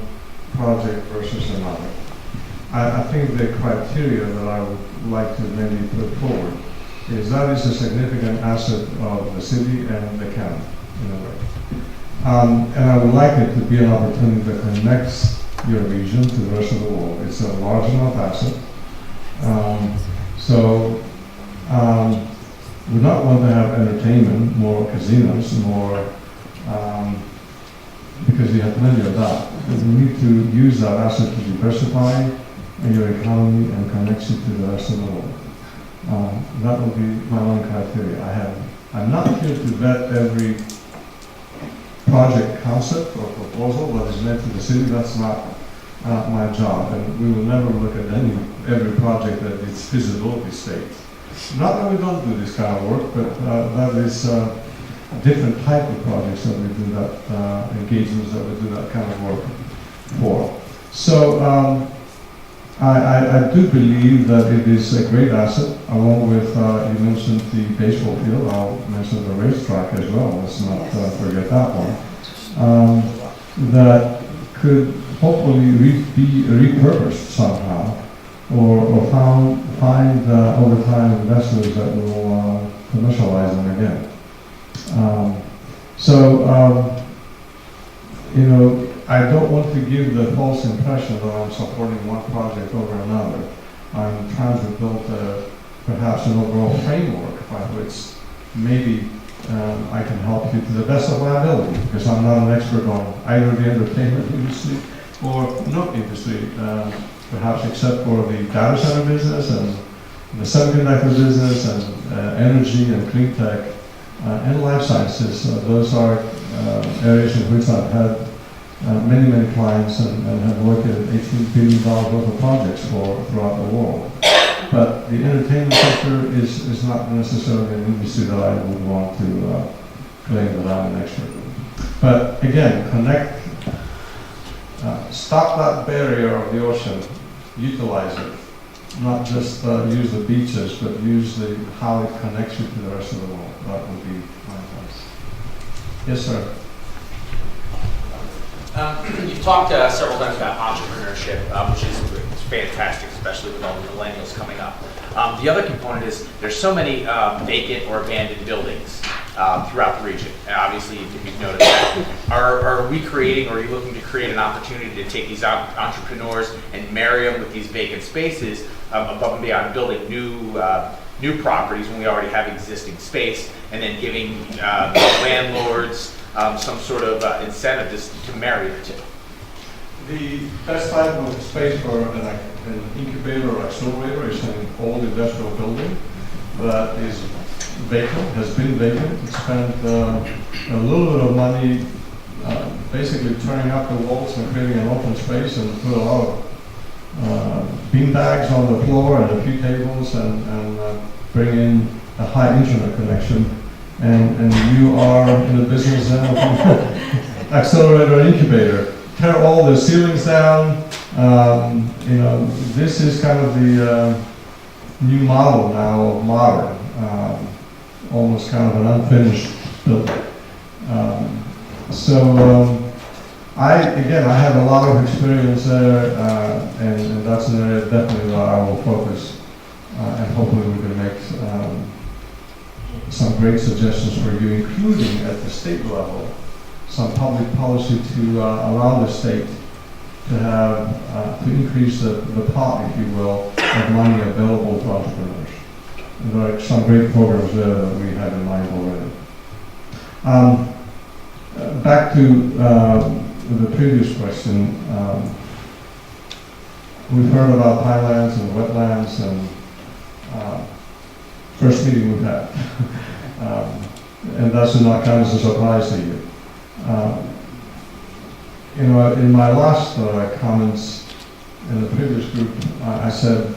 project versus another. I think the criteria that I would like to maybe put forward is that is a significant asset of the city and the county, in a way. And I would like it to be an opportunity that connects your region to the rest of the world. It's a large enough asset. We not want to have entertainment, more casinos, more, because you have plenty of that. But we need to use that asset to diversify your economy and connect you to the rest of the world. That would be my own criteria. I'm not here to vet every project concept or proposal that is meant to the city. That's not my job, and we will never look at every project at its feasibility state. Not that we don't do this kind of work, but that is a different type of projects that we do that, engagements that we do that kind of work for. So I do believe that it is a great asset, along with, you mentioned the baseball field, I'll mention the racetrack as well, let's not forget that one, that could hopefully be repurposed somehow, or find over time investors that will commercialize them again. I don't want to give the false impression that I'm supporting one project over another. I'm trying to build perhaps an overall framework by which maybe I can help you to the best of my ability, because I'm not an expert on either the entertainment industry or no industry, perhaps except for the data center business and the semiconductor business and energy and clean tech and life sciences. Those are areas in which I've had many clients and have worked at $18 billion worth of projects throughout the world. But the entertainment sector is not necessarily an industry that I would want to claim that I'm an expert in. But again, stop that barrier of the ocean, utilize it. Not just use the beaches, but use how it connects you to the rest of the world. That would be my advice. Yes, sir. You've talked several times about entrepreneurship, which is fantastic, especially with all the millennials coming up. The other component is there's so many vacant or abandoned buildings throughout the region. And obviously, you've noticed that. Are we creating, or are you looking to create an opportunity to take these entrepreneurs and marry them with these vacant spaces above and beyond building new properties when we already have existing space, and then giving landlords some sort of incentive to marry the two? The best type of space for an incubator or accelerator is an old industrial building that is vacant, has been vacant. We spent a little bit of money basically turning up the walls and creating an open space, and put a lot of bean bags on the floor and a few tables, and bring in a high internet connection. And you are in the business then of accelerator and incubator. Tear all the ceilings down. This is kind of the new model now of modern, almost kind of an unfinished building. I have a lot of experience there, and that's an area definitely that I will focus, and hopefully we can make some great suggestions for you, including at the state level, some public policy to allow the state to have to increase the pot, if you will, of money available to entrepreneurs. And there are some great programs there that we have in mind already. Back to the previous question, we've heard about highlands and wetlands, and first meeting we've had, and that should not come as a surprise to you. In my last comments in the previous group, I said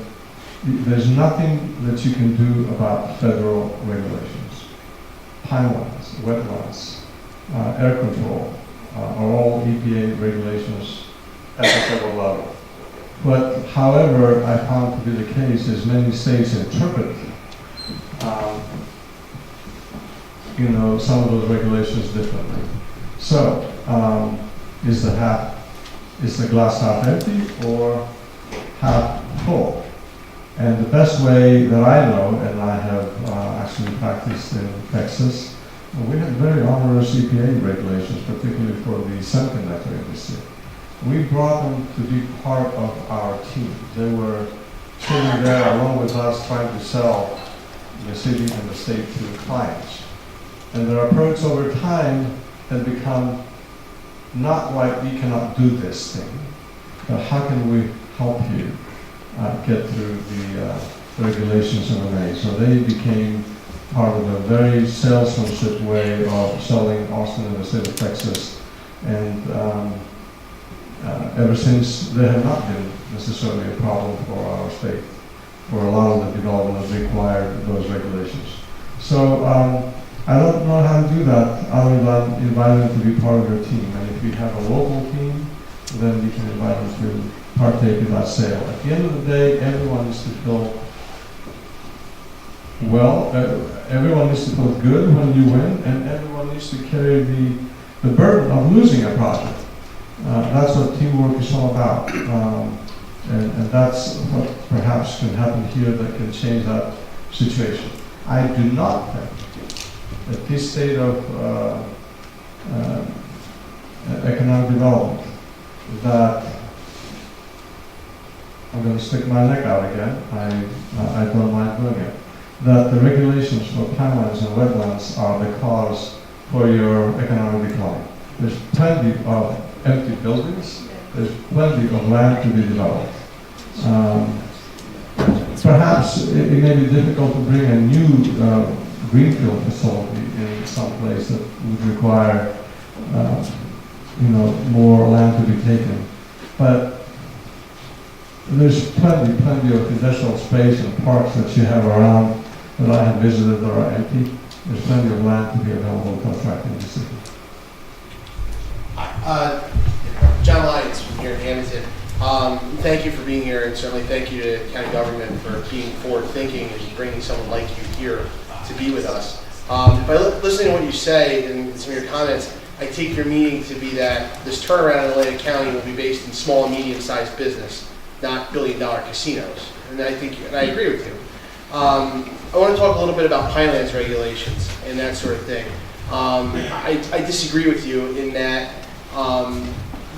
there's nothing that you can do about federal regulations. Pinelands, wetlands, air control are all EPA regulations at the federal level. But however, I found to be the case is many states interpret some of those regulations differently. So, is the glass half empty or half full? And the best way that I know, and I have actually practiced in Texas, we have very onerous EPA regulations, particularly for the semiconductor industry. We brought them to be part of our team. They were sitting there along with us trying to sell the city and the state to clients. And their approach over time had become not like we cannot do this thing, but how can we help you get through the regulations in a way. So they became part of a very salesmanship way of selling Austin and the state of Texas. And ever since, they have not been necessarily a problem for our state, for a lot of the development that required those regulations. So I don't know how to do that other than invite them to be part of your team. And if you have a local team, then you can invite them to partake in that sale. At the end of the day, everyone needs to feel well, everyone needs to feel good when you win, and everyone needs to carry the burden of losing a project. That's what teamwork is all about. And that's what perhaps can happen here that can change that situation. I do not think that this state of economic development, that I'm going to stick my neck out again. I don't mind doing it. that the regulations for pipelines and wetlands are the cause for your economic decline. There's plenty of empty buildings, there's plenty of land to be developed. Perhaps it may be difficult to bring a new greenfield facility in some place that would require more land to be taken. But there's plenty of industrial space and parks that you have around that I have visited that are empty. There's plenty of land to be available to contract in the city. John Lyons from here in Hammonton. Thank you for being here, and certainly thank you to county government for being forward-thinking and bringing someone like you here to be with us. By listening to what you say and some of your comments, I take your meaning to be that this turnaround in Atlantic County will be based in small and medium-sized business, not billion-dollar casinos. And I agree with you. I want to talk a little bit about Pinelands regulations and that sort of thing. I disagree with you in that,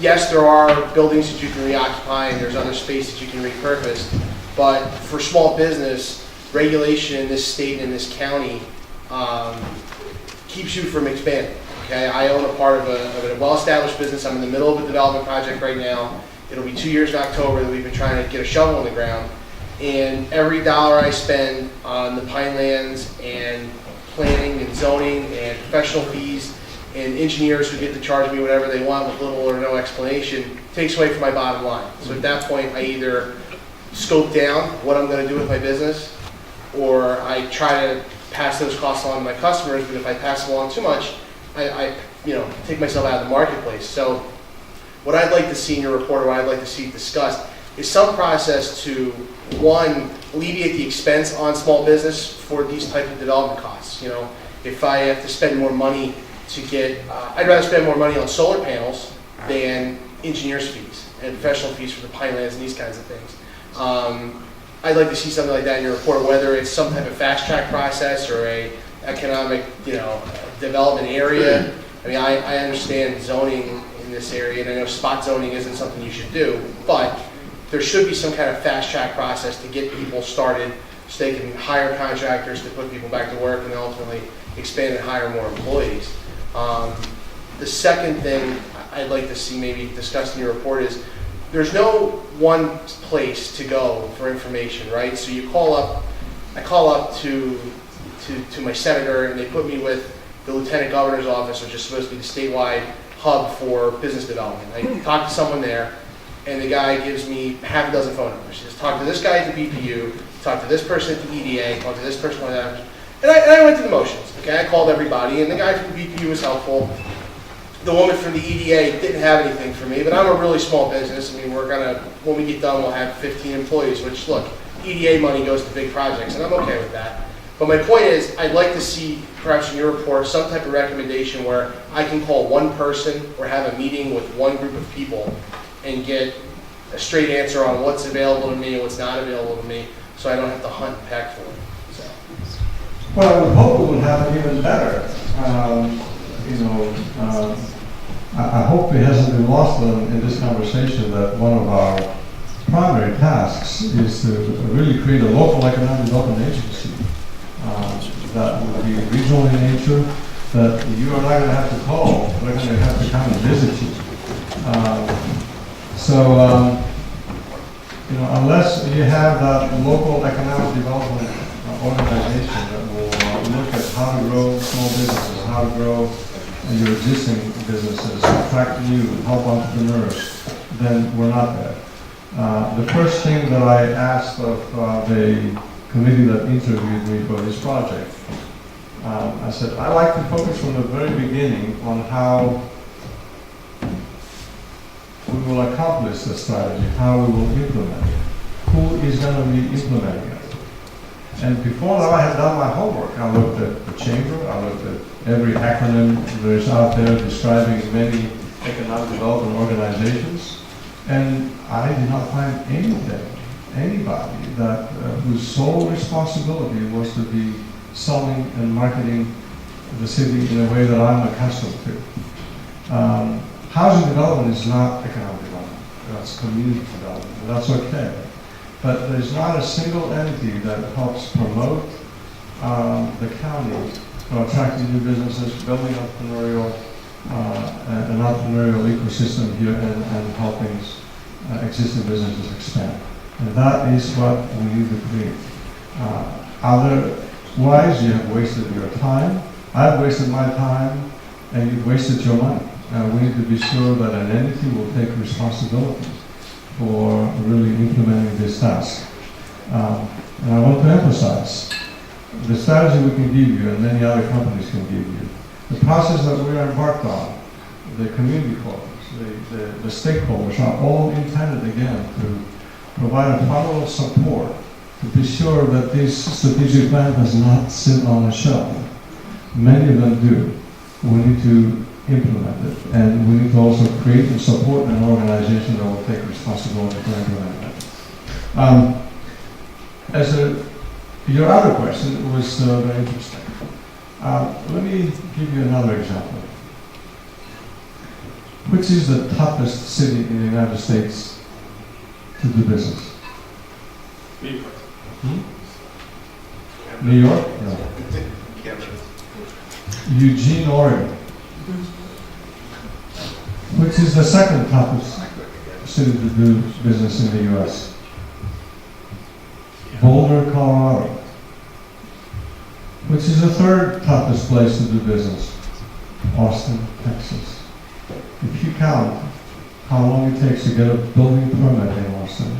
yes, there are buildings that you can reoccupy and there's other space that you can repurpose, but for small business, regulation in this state and in this county keeps you from expanding. Okay, I own a part of a well-established business. I'm in the middle of a development project right now. It'll be 2 years in October that we've been trying to get a shovel in the ground. And every dollar I spend on the Pinelands and planning and zoning and professional fees and engineers who get to charge me whatever they want with little or no explanation takes away from my bottom line. So at that point, I either scope down what I'm going to do with my business, or I try to pass those costs along to my customers. But if I pass along too much, I take myself out of the marketplace. So what I'd like to see in your report, or what I'd like to see discussed, is some process to, one, alleviate the expense on small business for these type of development costs. If I have to spend more money to get, I'd rather spend more money on solar panels than engineers' fees and professional fees for the Pinelands and these kinds of things. I'd like to see something like that in your report, whether it's some type of fast track process or a economic, development area. I mean, I understand zoning in this area, and I know spot zoning isn't something you should do, but there should be some kind of fast track process to get people started so they can hire contractors to put people back to work and ultimately expand and hire more employees. The second thing I'd like to see maybe discussed in your report is there's no one place to go for information, right? So I call up to my senator, and they put me with the lieutenant governor's office, which is supposed to be the statewide hub for business development. I talk to someone there, and the guy gives me half a dozen phone numbers. He says, talk to this guy at the BPU, talk to this person at the EDA, talk to this person like that. And I went through the motions. Okay, I called everybody, and the guy from the BPU was helpful. The woman from the EDA didn't have anything for me, but I'm a really small business. I mean, when we get done, we'll have 15 employees, which, look, EDA money goes to big projects, and I'm okay with that. But my point is, I'd like to see, perhaps in your report, some type of recommendation where I can call one person or have a meeting with one group of people and get a straight answer on what's available to me and what's not available to me, so I don't have to hunt and peck for it. So. Well, I would hope it would happen even better. I hope it hasn't been lost in this conversation that one of our primary tasks is to really create a local economic development agency that will be regional in nature, that you are not going to have to call, we're going to have to come and visit you. Unless you have that local economic development organization that will look at how to grow small businesses, how to grow your existing businesses, attract new, help entrepreneurs, then we're not there. The first thing that I asked of the committee that interviewed me for this project, I said, I like to focus from the very beginning on how we will accomplish the strategy, how we will implement it, who is going to be implementing it. And before that, I had done my homework. I looked at the chamber, I looked at every acronym there is out there describing many economic development organizations, and I did not find anybody that whose sole responsibility was to be selling and marketing the city in a way that I'm accustomed to. Housing development is not economic development, that's community development, and that's okay. But there's not a single entity that helps promote the county for attracting new businesses, building an entrepreneurial ecosystem here and helping existing businesses expand. And that is what we need to create. Otherwise, you have wasted your time. I've wasted my time, and you've wasted your money. We need to be sure that an entity will take responsibility for really implementing this task. And I want to emphasize, the strategy we can give you and many other companies can give you, the process that we are embarked on, the community forums, the stakeholders are all intended again to provide a model of support to be sure that this strategic plan does not sit on a shelf. Many of them do. We need to implement it, and we need to also create and support an organization that will take responsibility for implementing it. Your other question was very interesting. Let me give you another example. Which is the toughest city in the United States to do business? New York. New York? No. Eugene, Oregon. Which is the second toughest city to do business in the U.S.? Boulder, Colorado. Which is the third toughest place to do business? Austin, Texas. If you count how long it takes to get a building permit in Austin,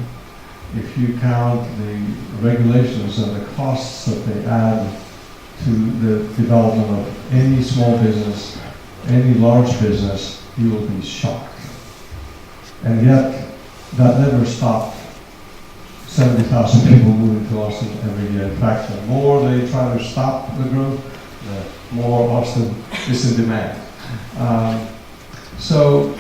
if you count the regulations and the costs that they add to the development of any small business, any large business, you will be shocked. And yet, that never stopped 70,000 people moving to Austin every year. In fact, the more they try to stop the growth, the more Austin is in demand. So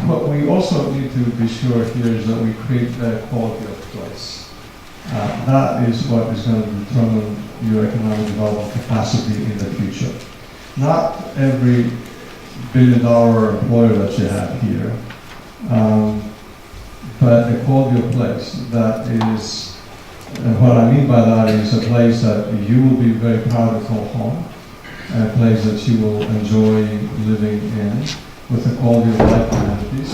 what we also need to be sure here is that we create a quality of place. That is what is going to determine your economic development capacity in the future. Not every billion-dollar employer that you have here, but a quality of place that is, what I mean by that is a place that you will be very proud to call home, a place that you will enjoy living in, with the quality of life amenities,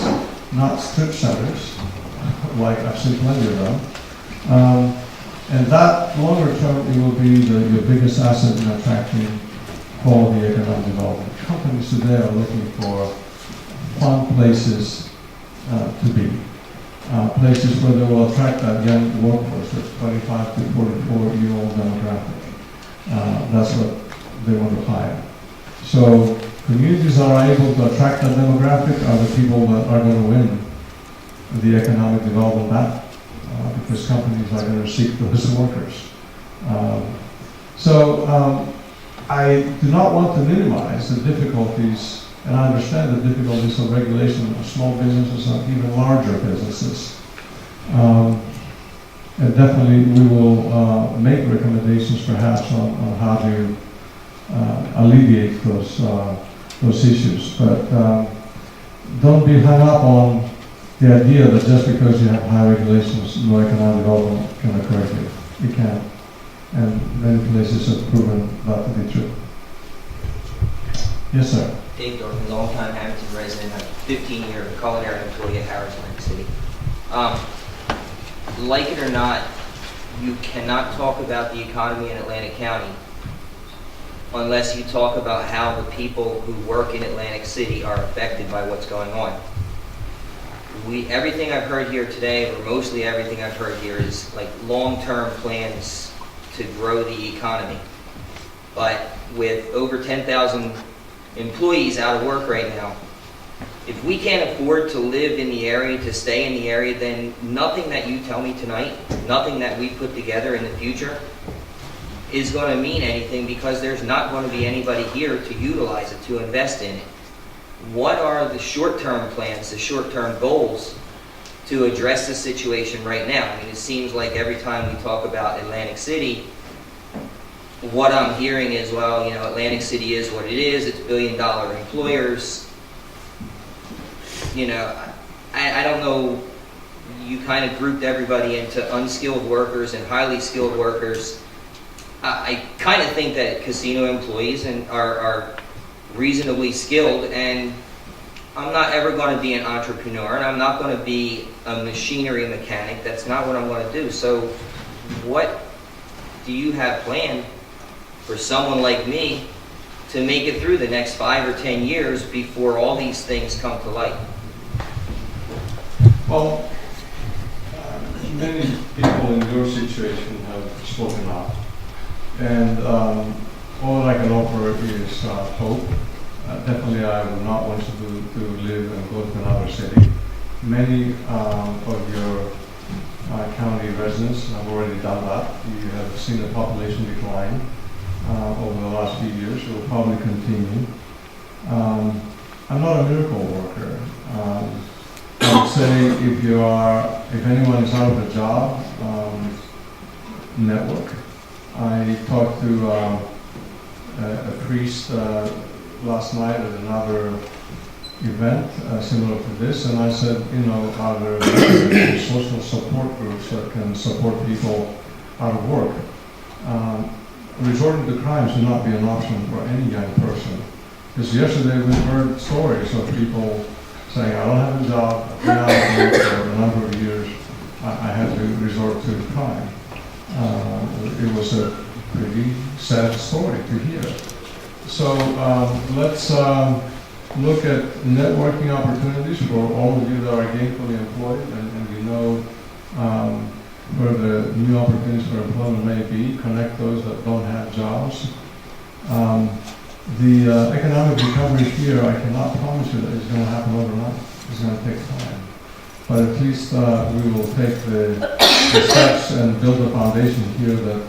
not strip centers, like I've seen plenty of them. And that longer term, it will be your biggest asset in attracting quality economic development. Companies today are looking for fun places to be. Places where they will attract that young workforce, that 25 to 44-year-old demographic. That's what they want to hire. So communities that are able to attract that demographic are the people that are going to win the economic development battle, because companies are going to seek those workers. I do not want to minimize the difficulties, and I understand the difficulties of regulation of small businesses and even larger businesses. And definitely we will make recommendations perhaps on how to alleviate those issues. But don't be hung up on the idea that just because you have high regulations, no economic development can occur here. It can. And many places have proven that to be true. Yes, sir. Dave Dorfman, longtime Hammonton resident, I'm 15-year culinary employee at Harris Atlantic City. Like it or not, you cannot talk about the economy in Atlantic County unless you talk about how the people who work in Atlantic City are affected by what's going on. Everything I've heard here today, or mostly everything I've heard here, is like long-term plans to grow the economy. But with over 10,000 employees out of work right now, if we can't afford to live in the area, to stay in the area, then nothing that you tell me tonight, nothing that we put together in the future is going to mean anything, because there's not going to be anybody here to utilize it, to invest in it. What are the short-term plans, the short-term goals to address the situation right now? I mean, it seems like every time we talk about Atlantic City, what I'm hearing is, well, you know, Atlantic City is what it is, it's billion-dollar employers. You know, I don't know, you kind of grouped everybody into unskilled workers and highly skilled workers. I kind of think that casino employees are reasonably skilled, and I'm not ever going to be an entrepreneur, and I'm not going to be a machinery mechanic. That's not what I'm going to do. So what do you have planned for someone like me to make it through the next 5 or 10 years before all these things come to light? Well, many people in your situation have spoken up, and all I can offer is hope. Definitely, I would not want to live and go to another city. Many of your county residents have already done that. You have seen the population decline over the last few years. It will probably continue. I'm not a miracle worker. I would say if anyone is out of a job, network. I talked to a priest last night at another event similar to this, and I said, are there social support groups that can support people out of work? Resorting to crime should not be an option for any young person. Because yesterday we heard stories of people saying, I don't have a job, I've been out of work for a number of years, I had to resort to crime. It was a pretty sad story to hear. So let's look at networking opportunities for all of you that are gainfully employed, and you know where the new opportunities for employment may be. Connect those that don't have jobs. The economic recovery here, I cannot promise you that it's going to happen overnight. It's going to take time. But at least we will take the steps and build a foundation here that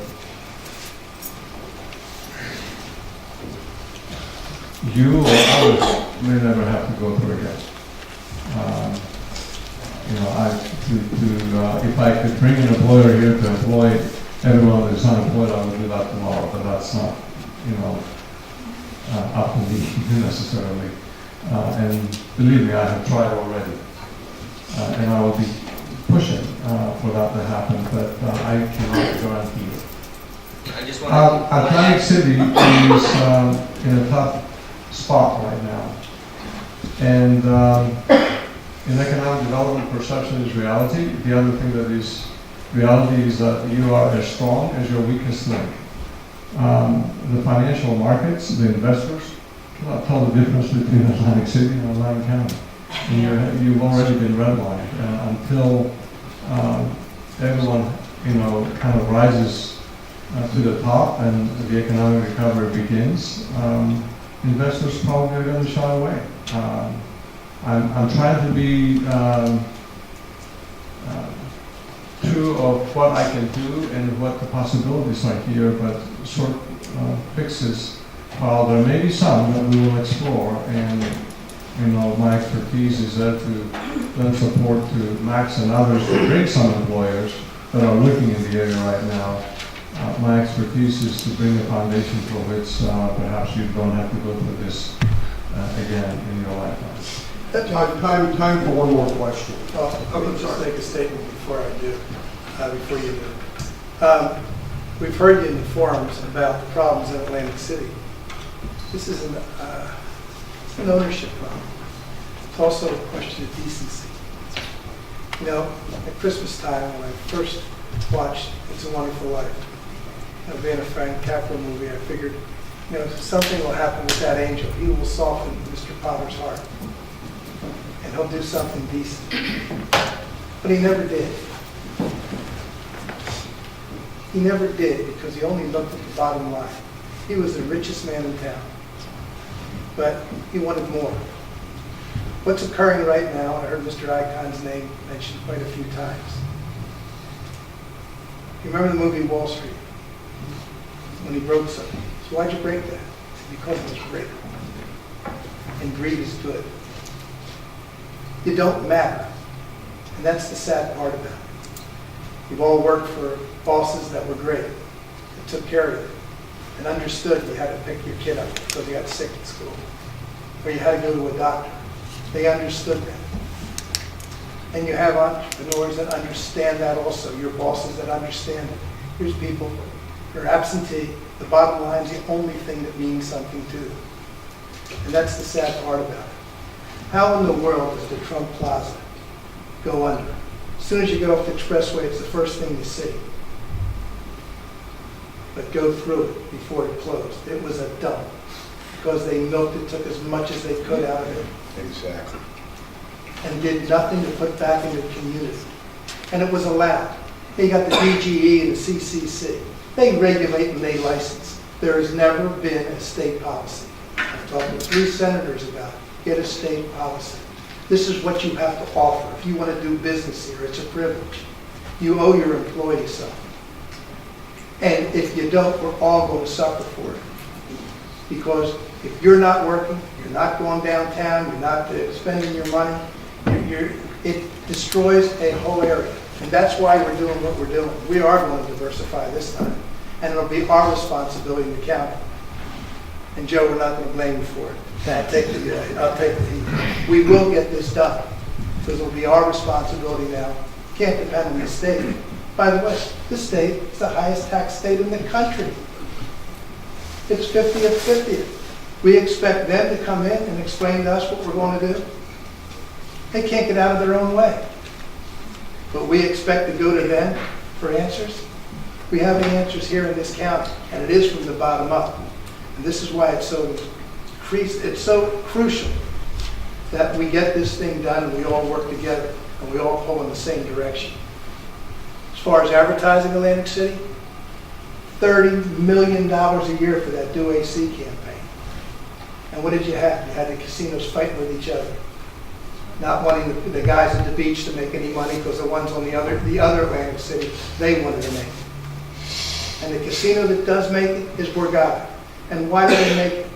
you or others may never have to go through again. If I could bring an employer here to employ everyone that is unemployed, I would do that tomorrow, but that's not, up to me necessarily. And believe me, I have tried already. And I will be pushing for that to happen, but I cannot guarantee it. I just want to... Atlantic City is in a tough spot right now. And in economic development, perception is reality. The other thing that is reality is that you are as strong as your weakest link. The financial markets, the investors, cannot tell the difference between Atlantic City and Atlantic County. And you've already been redlined. And until everyone, kind of rises to the top and the economic recovery begins, investors probably are going to shy away. I'm trying to be true of what I can do and what the possibilities are here, but short fixes, while there may be some that we will explore, and my expertise is there to lend support to Max and others to bring some employers that are looking in the area right now. My expertise is to bring a foundation for which perhaps you don't have to go through this again in your lifetime. Time for one more question. Let me just make a statement before I do, before you do. We've heard you in the forums about the problems in Atlantic City. This is an ownership problem. It's also a question of decency. At Christmas time, when I first watched It's a Wonderful Life, being a Frank Capra movie, I figured, something will happen with that angel. He will soften Mr. Potter's heart, and he'll do something decent. But he never did. He never did, because he only looked at the bottom line. He was the richest man in town, but he wanted more. What's occurring right now, I heard Mr. Icon's name mentioned quite a few times. You remember the movie Wall Street? When he broke something. So why'd you break that? Because it was great. And greed is good. You don't matter. And that's the sad part about it. You've all worked for bosses that were great, that took care of you, and understood you had to pick your kid up because you got sick at school, or you had to go to a doctor. They understood that. And you have entrepreneurs that understand that also, your bosses that understand it. Here's people or absentee, the bottom line is the only thing that means something to them. And that's the sad part about it. How in the world does the Trump Plaza go under? As soon as you get off the expressway, it's the first thing you see. But go through it before it closed. It was a dump because they milked it, took as much as they could out of it. Exactly. And did nothing to put back into the community. And it was allowed. They got the DGE and the CCC. They regulate and they license. There has never been a state policy. I've talked to 3 senators about it. Get a state policy. This is what you have to offer. If you want to do business here, it's a privilege. You owe your employees something. And if you don't, we're all going to suffer for it. Because if you're not working, you're not going downtown, you're not spending your money, it destroys a whole area. And that's why we're doing what we're doing. We are going to diversify this time. And it'll be our responsibility in the county. And Joe, we're not going to blame you for it. I'll take the heat. We will get this done. Because it'll be our responsibility now. Can't depend on the state. By the way, this state is the highest tax state in the country. It's 50th, 50th. We expect them to come in and explain to us what we're going to do. They can't get out of their own way. But we expect to go to them for answers. We have the answers here in this county, and it is from the bottom up. And this is why it's so crucial that we get this thing done and we all work together and we all pull in the same direction. As far as advertising Atlantic City, $30 million a year for that Do AC campaign. And what did you have? You had the casinos fighting with each other. Not wanting the guys at the beach to make any money because the ones on the other Atlantic City, they wanted to make it. And the casino that does make it is Borgata. And why do they make it?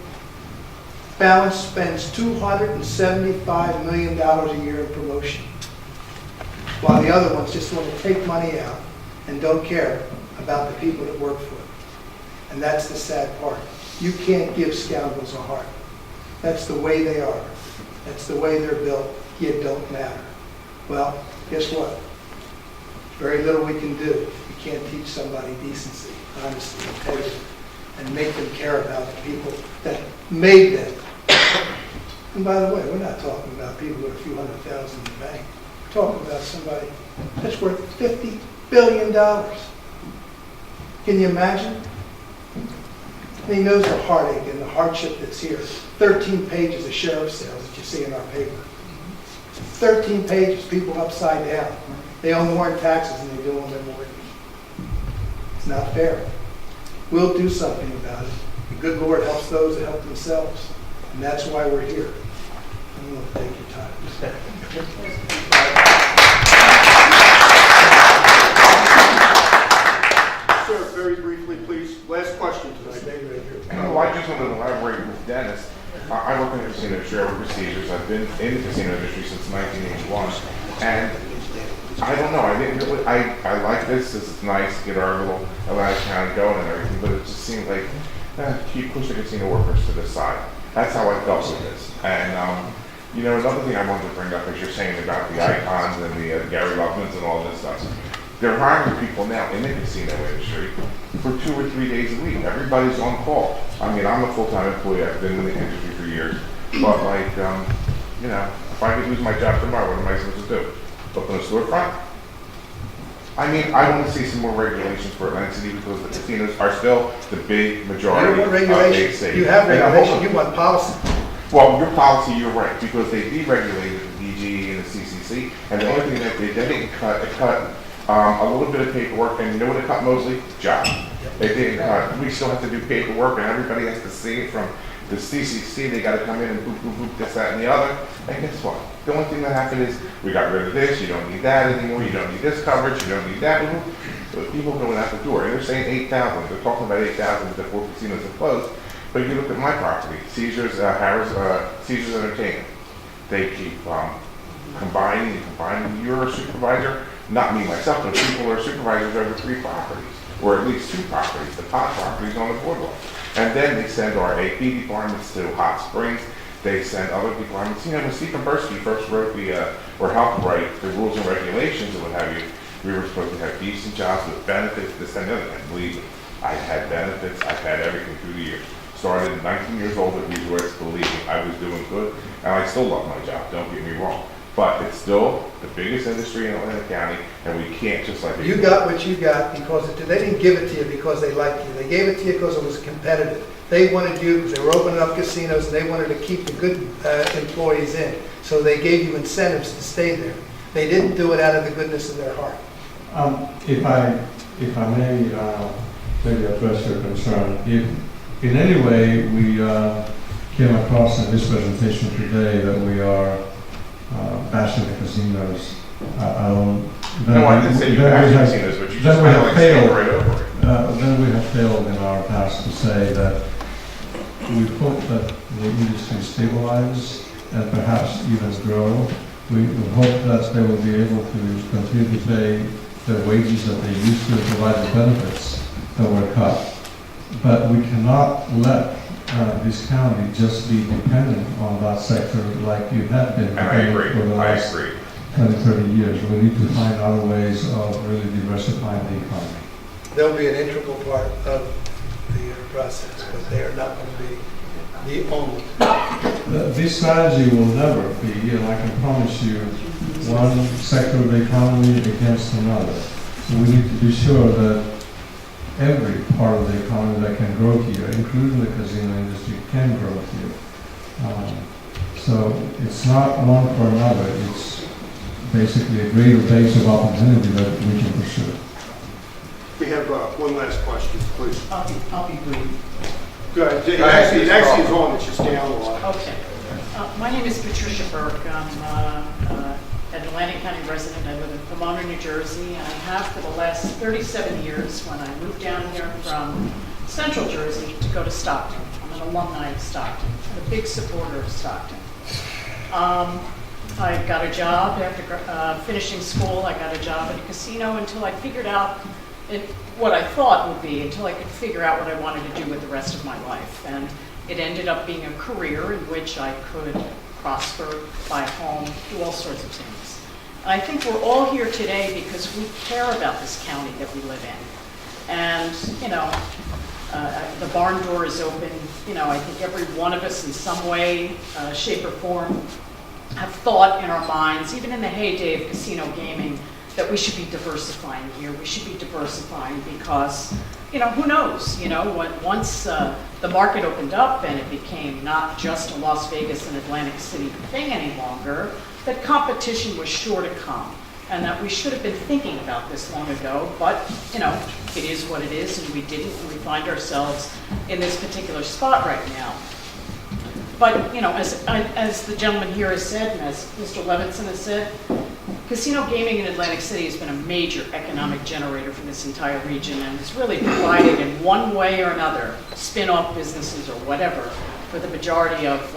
Balance spends $275 million a year in promotion, while the other ones just want to take money out and don't care about the people that work for it. And that's the sad part. You can't give scoundrels a heart. That's the way they are. That's the way they're built. You don't matter. Well, guess what? Very little we can do. You can't teach somebody decency, honesty, integrity, and make them care about the people that made them. And by the way, we're not talking about people with a few $100,000 in the bank. We're talking about somebody that's worth $50 billion. Can you imagine? And he knows the heartache and the hardship that's here. 13 pages of sheriff's sales that you see in our paper. 13 pages, people upside down. They owe more in taxes than they do on their mortgage. It's not fair. We'll do something about it. The good Lord helps those that help themselves. And that's why we're here. I'm going to take your time. Sir, very briefly, please. Last question tonight. Well, I just want to elaborate with Dennis. I work in the casino industry, I work procedures. I've been in the casino industry since 1981. And I don't know, I didn't really, I like this is nice to get our little Atlantic County going and everything, but it just seems like keep pushing casino workers to the side. That's how I felt with this. And you know, another thing I wanted to bring up is you're saying about the icons and the Gary Lovemans and all this stuff. They're hiring people now in the casino industry for 2 or 3 days a week. Everybody's on call. I mean, I'm a full-time employee. I've been in the industry for years. But like, you know, if I could lose my job tomorrow, what am I supposed to do? Open a storefront? I mean, I want to see some more regulations for Atlantic City because the casinos are still the big majority of big cities. You have regulation, you want policy. Well, your policy, you're right, because they deregulated the DGE and the CCC, and the only thing that they didn't cut, it cut a little bit of paperwork, and you know what it cut mostly? Job. They didn't cut. We still have to do paperwork, and everybody has to see it from the CCC. They got to come in and boop, boop, boop, this, that, and the other. And guess what? The only thing that happened is we got rid of this. You don't need that anymore. You don't need this coverage. You don't need that. But people going out the door, and they're saying 8,000. They're talking about 8,000 before casinos are closed. But if you look at my property, Caesars Entertainment, they keep combining. You're a supervisor, not me myself, but people are supervisors over 3 properties, or at least 2 properties. The top properties on the boardwalk, and then they send our AP departments to Hot Springs. They send other departments. You know, when Stephen Bursky first wrote or helped write the rules and regulations and what have you, we were supposed to have decent jobs with benefits, this and the other. And believe me, I've had benefits, I've had everything through the years. Started at 19 years old at Resorts, believe me, I was doing good, and I still love my job, don't get me wrong. But it's still the biggest industry in Atlanta County, and we can't just like... You got what you got because they didn't give it to you because they liked you. They gave it to you because it was competitive. They wanted you because they were opening up casinos and they wanted to keep the good employees in. So they gave you incentives to stay there. They didn't do it out of the goodness of their heart. If I may maybe address your concern, if in any way we came across in this presentation today that we are bashing the casinos, No, I didn't say you bashing casinos, but you just kind of like skimmed right over it. Then we have failed in our task to say that we hope that the industry stabilizes and perhaps even grow. We hope that they will be able to continue to pay the wages that they used to provide the benefits that were cut. But we cannot let this county just be dependent on that sector like you have been for the last 20, 30 years. We need to find other ways of really diversifying the economy. They'll be an integral part of the process, but they are not going to be the only. This strategy will never be, and I can promise you, one sector of the economy against another. So we need to be sure that every part of the economy that can grow here, including the casino industry, can grow here. So it's not one for another. It's basically a greater base of opportunity that we can pursue. We have one last question, please. I'll be brief. Good. Actually, it's on. It's just down a lot. Okay. My name is Patricia Burke. I'm an Atlantic County resident. I live in Pomona, New Jersey, and I have for the last 37 years when I moved down here from Central Jersey to go to Stockton. I'm an alumni of Stockton. I'm a big supporter of Stockton. I got a job after finishing school. I got a job at a casino until I figured out what I thought would be, until I could figure out what I wanted to do with the rest of my life. And it ended up being a career in which I could prosper, buy a home, do all sorts of things. And I think we're all here today because we care about this county that we live in. And, you know, the barn door is open. You know, I think every one of us in some way, shape or form have thought in our minds, even in the heyday of casino gaming, that we should be diversifying here. We should be diversifying because, you know, who knows? You know, once the market opened up and it became not just a Las Vegas and Atlantic City thing any longer, that competition was sure to come, and that we should have been thinking about this long ago. But, you know, it is what it is, and we didn't, and we find ourselves in this particular spot right now. But, you know, as the gentleman here has said, and as Mr. Levinson has said, casino gaming in Atlantic City has been a major economic generator for this entire region and has really provided in one way or another spin-off businesses or whatever for the majority of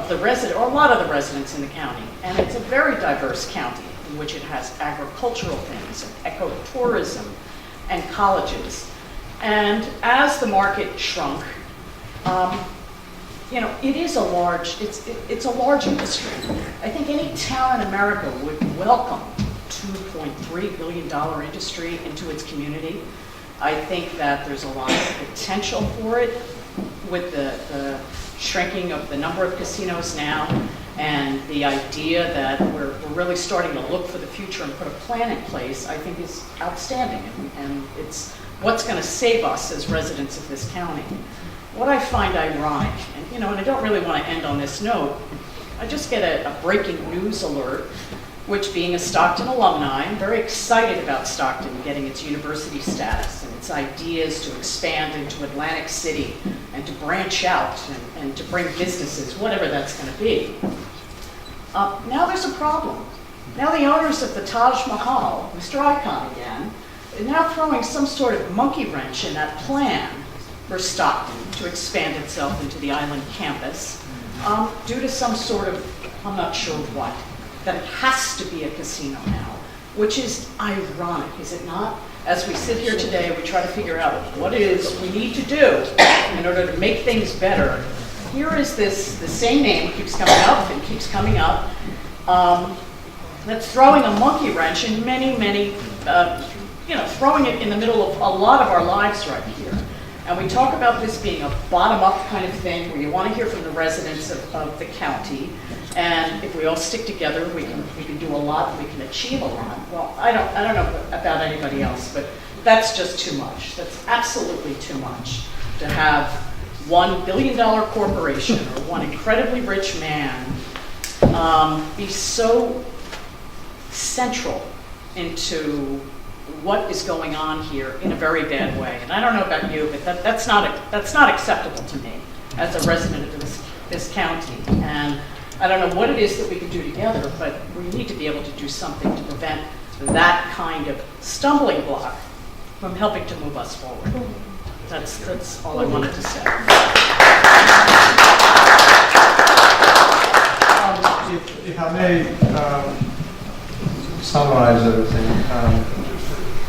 the residents, or a lot of the residents in the county. And it's a very diverse county in which it has agricultural things, and ecotourism, and colleges. And as the market shrunk, you know, it is a large, it's a large industry. I think any town in America would welcome $2.3 billion industry into its community. I think that there's a lot of potential for it with the shrinking of the number of casinos now, and the idea that we're really starting to look for the future and put a plan in place, I think is outstanding, and it's what's going to save us as residents of this county. What I find ironic, and you know, and I don't really want to end on this note, I just get a breaking news alert, which being a Stockton alumni, I'm very excited about Stockton getting its university status and its ideas to expand into Atlantic City and to branch out and to bring businesses, whatever that's going to be. Now there's a problem. Now the owners of the Taj Mahal, Mr. Icahn again, are now throwing some sort of monkey wrench in that plan for Stockton to expand itself into the island campus due to some sort of, I'm not sure what, that it has to be a casino now, which is ironic, is it not? As we sit here today, we try to figure out what it is we need to do in order to make things better. Here is the same name keeps coming up and keeps coming up, that's throwing a monkey wrench in many, many throwing it in the middle of a lot of our lives right here. And we talk about this being a bottom-up kind of thing where you want to hear from the residents of the county. And if we all stick together, we can do a lot, we can achieve a lot. Well, I don't know about anybody else, but that's just too much. That's absolutely too much to have $1 billion corporation or one incredibly rich man be so central into what is going on here in a very bad way. And I don't know about you, but that's not acceptable to me as a resident of this county. And I don't know what it is that we can do together, but we need to be able to do something to prevent that kind of stumbling block from helping to move us forward. That's all I wanted to say. If I may summarize everything,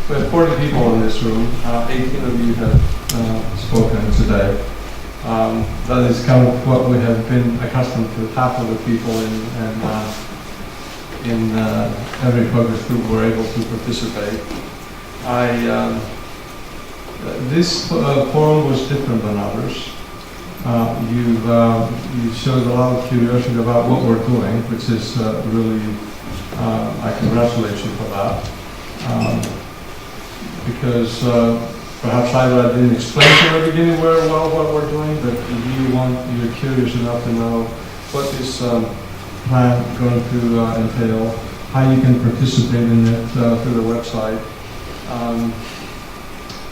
we have 40 people in this room. 18 of you have spoken today. That is kind of what we have been accustomed to. Half of the people in every focus group were able to participate. This forum was different than others. You showed a lot of curiosity about what we're doing, which is really, I congratulate you for that. Because perhaps either I didn't explain to the beginning very well what we're doing, but you're curious enough to know what this plan going to entail, how you can participate in it through the website.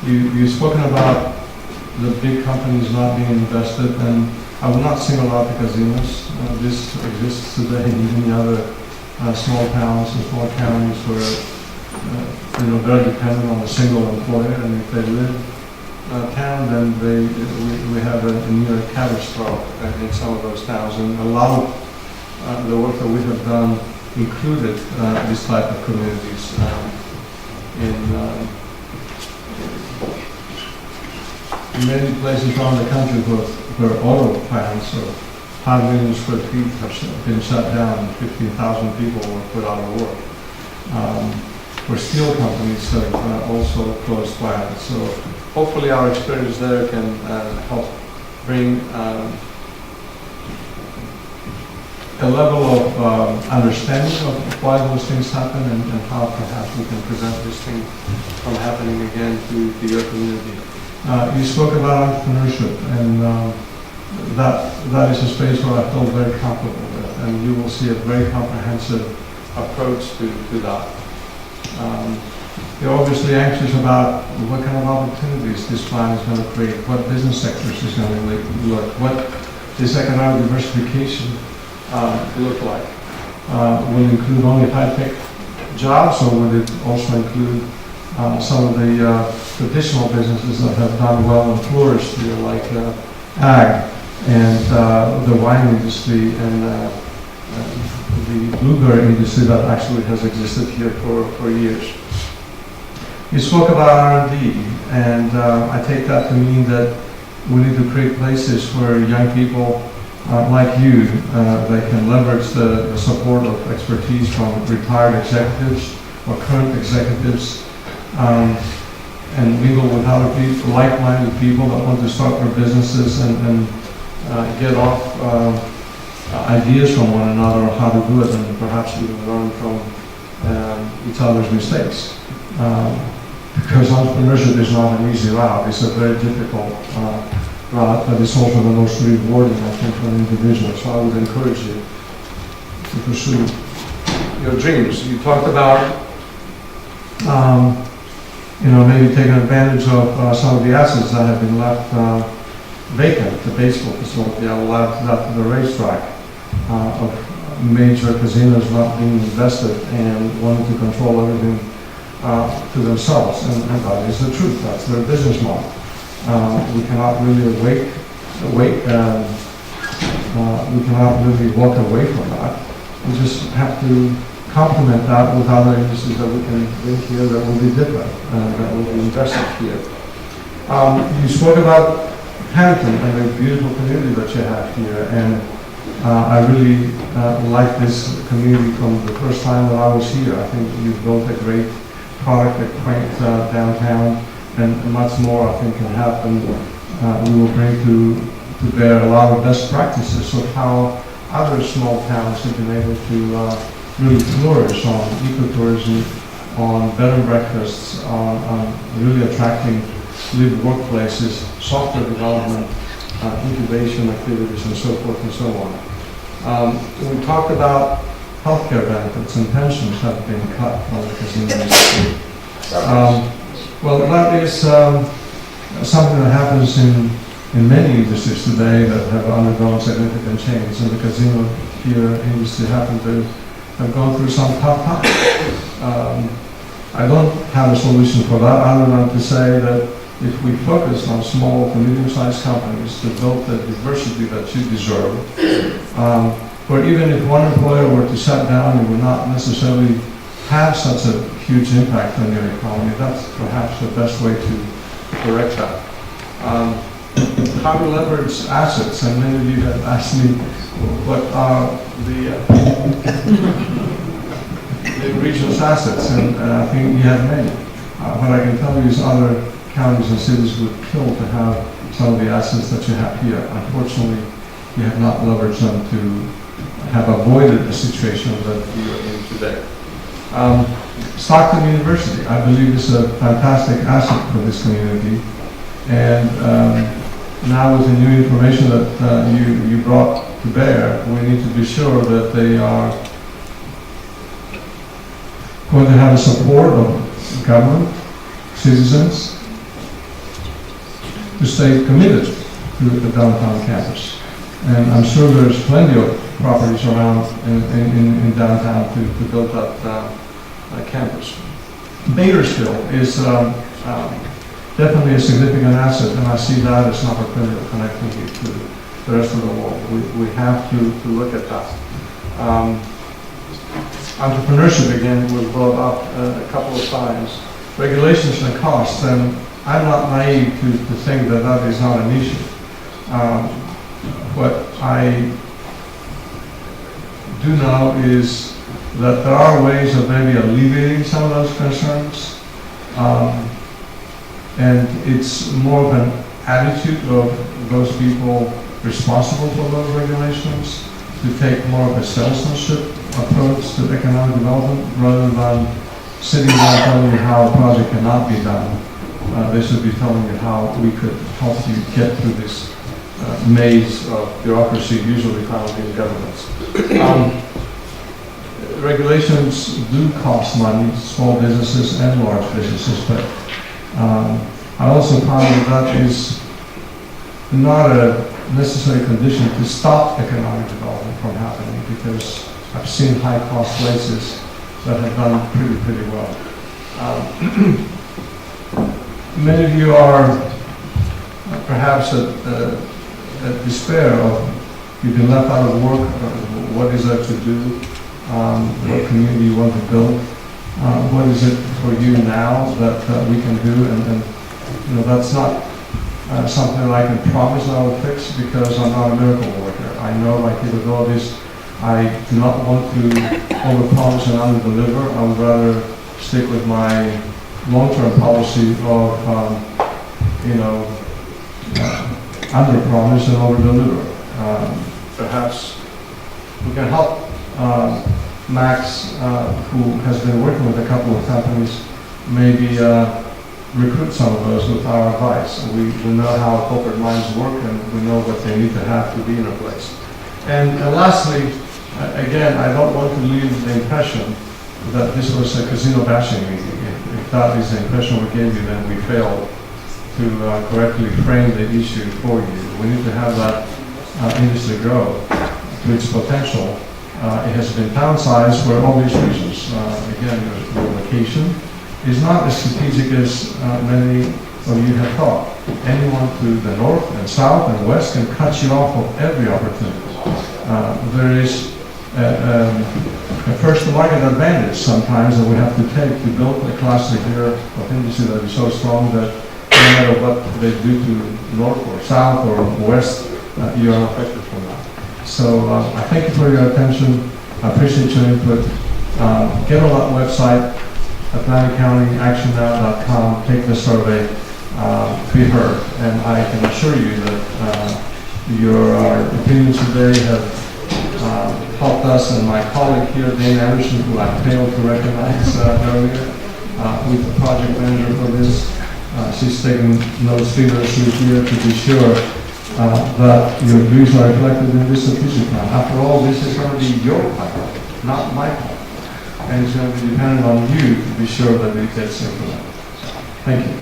You've spoken about the big companies not being invested, and I will not single out the casinos. This exists today in many other small towns and small counties where they're dependent on a single employer, and if they live town, then we have a near catastrophe in some of those towns. And a lot of the work that we have done included this type of communities in many places around the country where auto plants of 5 million square feet have been shut down and 15,000 people were put out of work. Where steel companies have also closed plants. So hopefully our experience there can help bring a level of understanding of why those things happen and how perhaps we can prevent this thing from happening again to your community. You spoke about entrepreneurship, and that is a space where I feel very comfortable with, and you will see a very comprehensive approach to that. You're obviously anxious about what kind of opportunities this plan is going to create, what business sectors is going to look, what this economic diversification look like. Will it include only high-tech jobs, or will it also include some of the traditional businesses that have done well and flourished here, like ag and the wine industry and the blueberry industry that actually has existed here for years. You spoke about R&D, and I take that to mean that we need to create places where young people like you, they can leverage the support of expertise from retired executives or current executives, and mingle with other people, like-minded people that want to start their businesses and get off ideas from one another on how to do it, and perhaps even learn from each other's mistakes. Because entrepreneurship is not an easy route. It's a very difficult route, but it's also the most rewarding, I think, for an individual. So I would encourage you to pursue your dreams. You talked about maybe taking advantage of some of the assets that have been left vacant, the baseball facility, I will add that to the racetrack, of major casinos not being invested and wanting to control everything to themselves, and that is the truth. That's their business model. We cannot really we cannot really walk away from that. We just have to complement that with other industries that we can bring here that will be different, that will be invested here. You spoke about Hammonton and the beautiful community that you have here, and I really like this community from the first time that I was here. I think you've built a great product at Quaint downtown, and much more I think can happen. We will bring to bear a lot of best practices of how other small towns have been able to really flourish on ecotourism, on bed and breakfasts, on really attracting lived workplaces, software development, incubation activities, and so forth and so on. We talked about healthcare benefits, and pensions have been cut from the casino industry. Well, that is something that happens in many industries today that have undergone significant change, and the casino here industry happen to have gone through some tough times. I don't have a solution for that other than to say that if we focus on small to medium-sized companies to build the diversity that you deserve, where even if one employer were to shut down, it would not necessarily have such a huge impact on your economy. That's perhaps the best way to correct that. How to leverage assets, and many of you have asked me what are the region's assets, and I think we have many. What I can tell you is other counties and cities would kill to have some of the assets that you have here. Unfortunately, we have not leveraged them to have avoided the situation that we are in today. Stockton University, I believe, is a fantastic asset for this community, and now with the new information that you brought to bear, we need to be sure that they are going to have the support of government, citizens, to stay committed to the downtown campus. And I'm sure there's plenty of properties around in downtown to build that campus. Bakersfield is definitely a significant asset, and I see that as an opportunity of connecting it to the rest of the world. We have to look at that. Entrepreneurship, again, was brought up a couple of times. Regulations and costs, and I'm not naive to think that that is not an issue. What I do know is that there are ways of maybe alleviating some of those concerns, and it's more of an attitude of those people responsible for those regulations to take more of a salesmanship approach to economic development rather than sitting down telling you how a project cannot be done. They should be telling you how we could help you get through this maze of bureaucracy usually found in governments. Regulations do cost money, small businesses and large businesses, but I also found that is not a necessary condition to stop economic development from happening, because I've seen high-cost places that have done pretty well. Many of you are perhaps at despair of you've been left out of work, what is there to do, what community you want to build, what is it for you now that we can do, and you know, that's not something that I can promise I will fix, because I'm not a miracle worker. I know my capabilities. I do not want to overpromise and underdeliver. I would rather stick with my long-term policy of, underpromise and overdeliver. Perhaps we can help Max, who has been working with a couple of companies, maybe recruit some of those with our advice. We know how corporate minds work, and we know what they need to have to be in a place. And lastly, again, I don't want to leave the impression that this was a casino bashing meeting. If that is the impression we gave you, then we failed to correctly frame the issue for you. We need to have that industry grow to its potential. It has been downsized for obvious reasons. Again, your location is not as strategic as many of you have thought. Anyone to the north and south and west can cut you off of every opportunity. There is a first market advantage sometimes that we have to take to build a cluster here of industry that is so strong that no matter what they do to north or south or west, you are affected from that. So I thank you for your attention. I appreciate your input. Get on that website. AtlanticCountyActionNow.com, take the survey, be heard. And I can assure you that your opinions today have helped us, and my colleague here, Dane Anderson, who I failed to recognize earlier, who's the project manager for this. She's taken notes vigorously here to be sure that your views are reflected in this strategic plan. After all, this is going to be your plan, not my plan. And it's going to be dependent on you to be sure that it gets implemented. Thank you.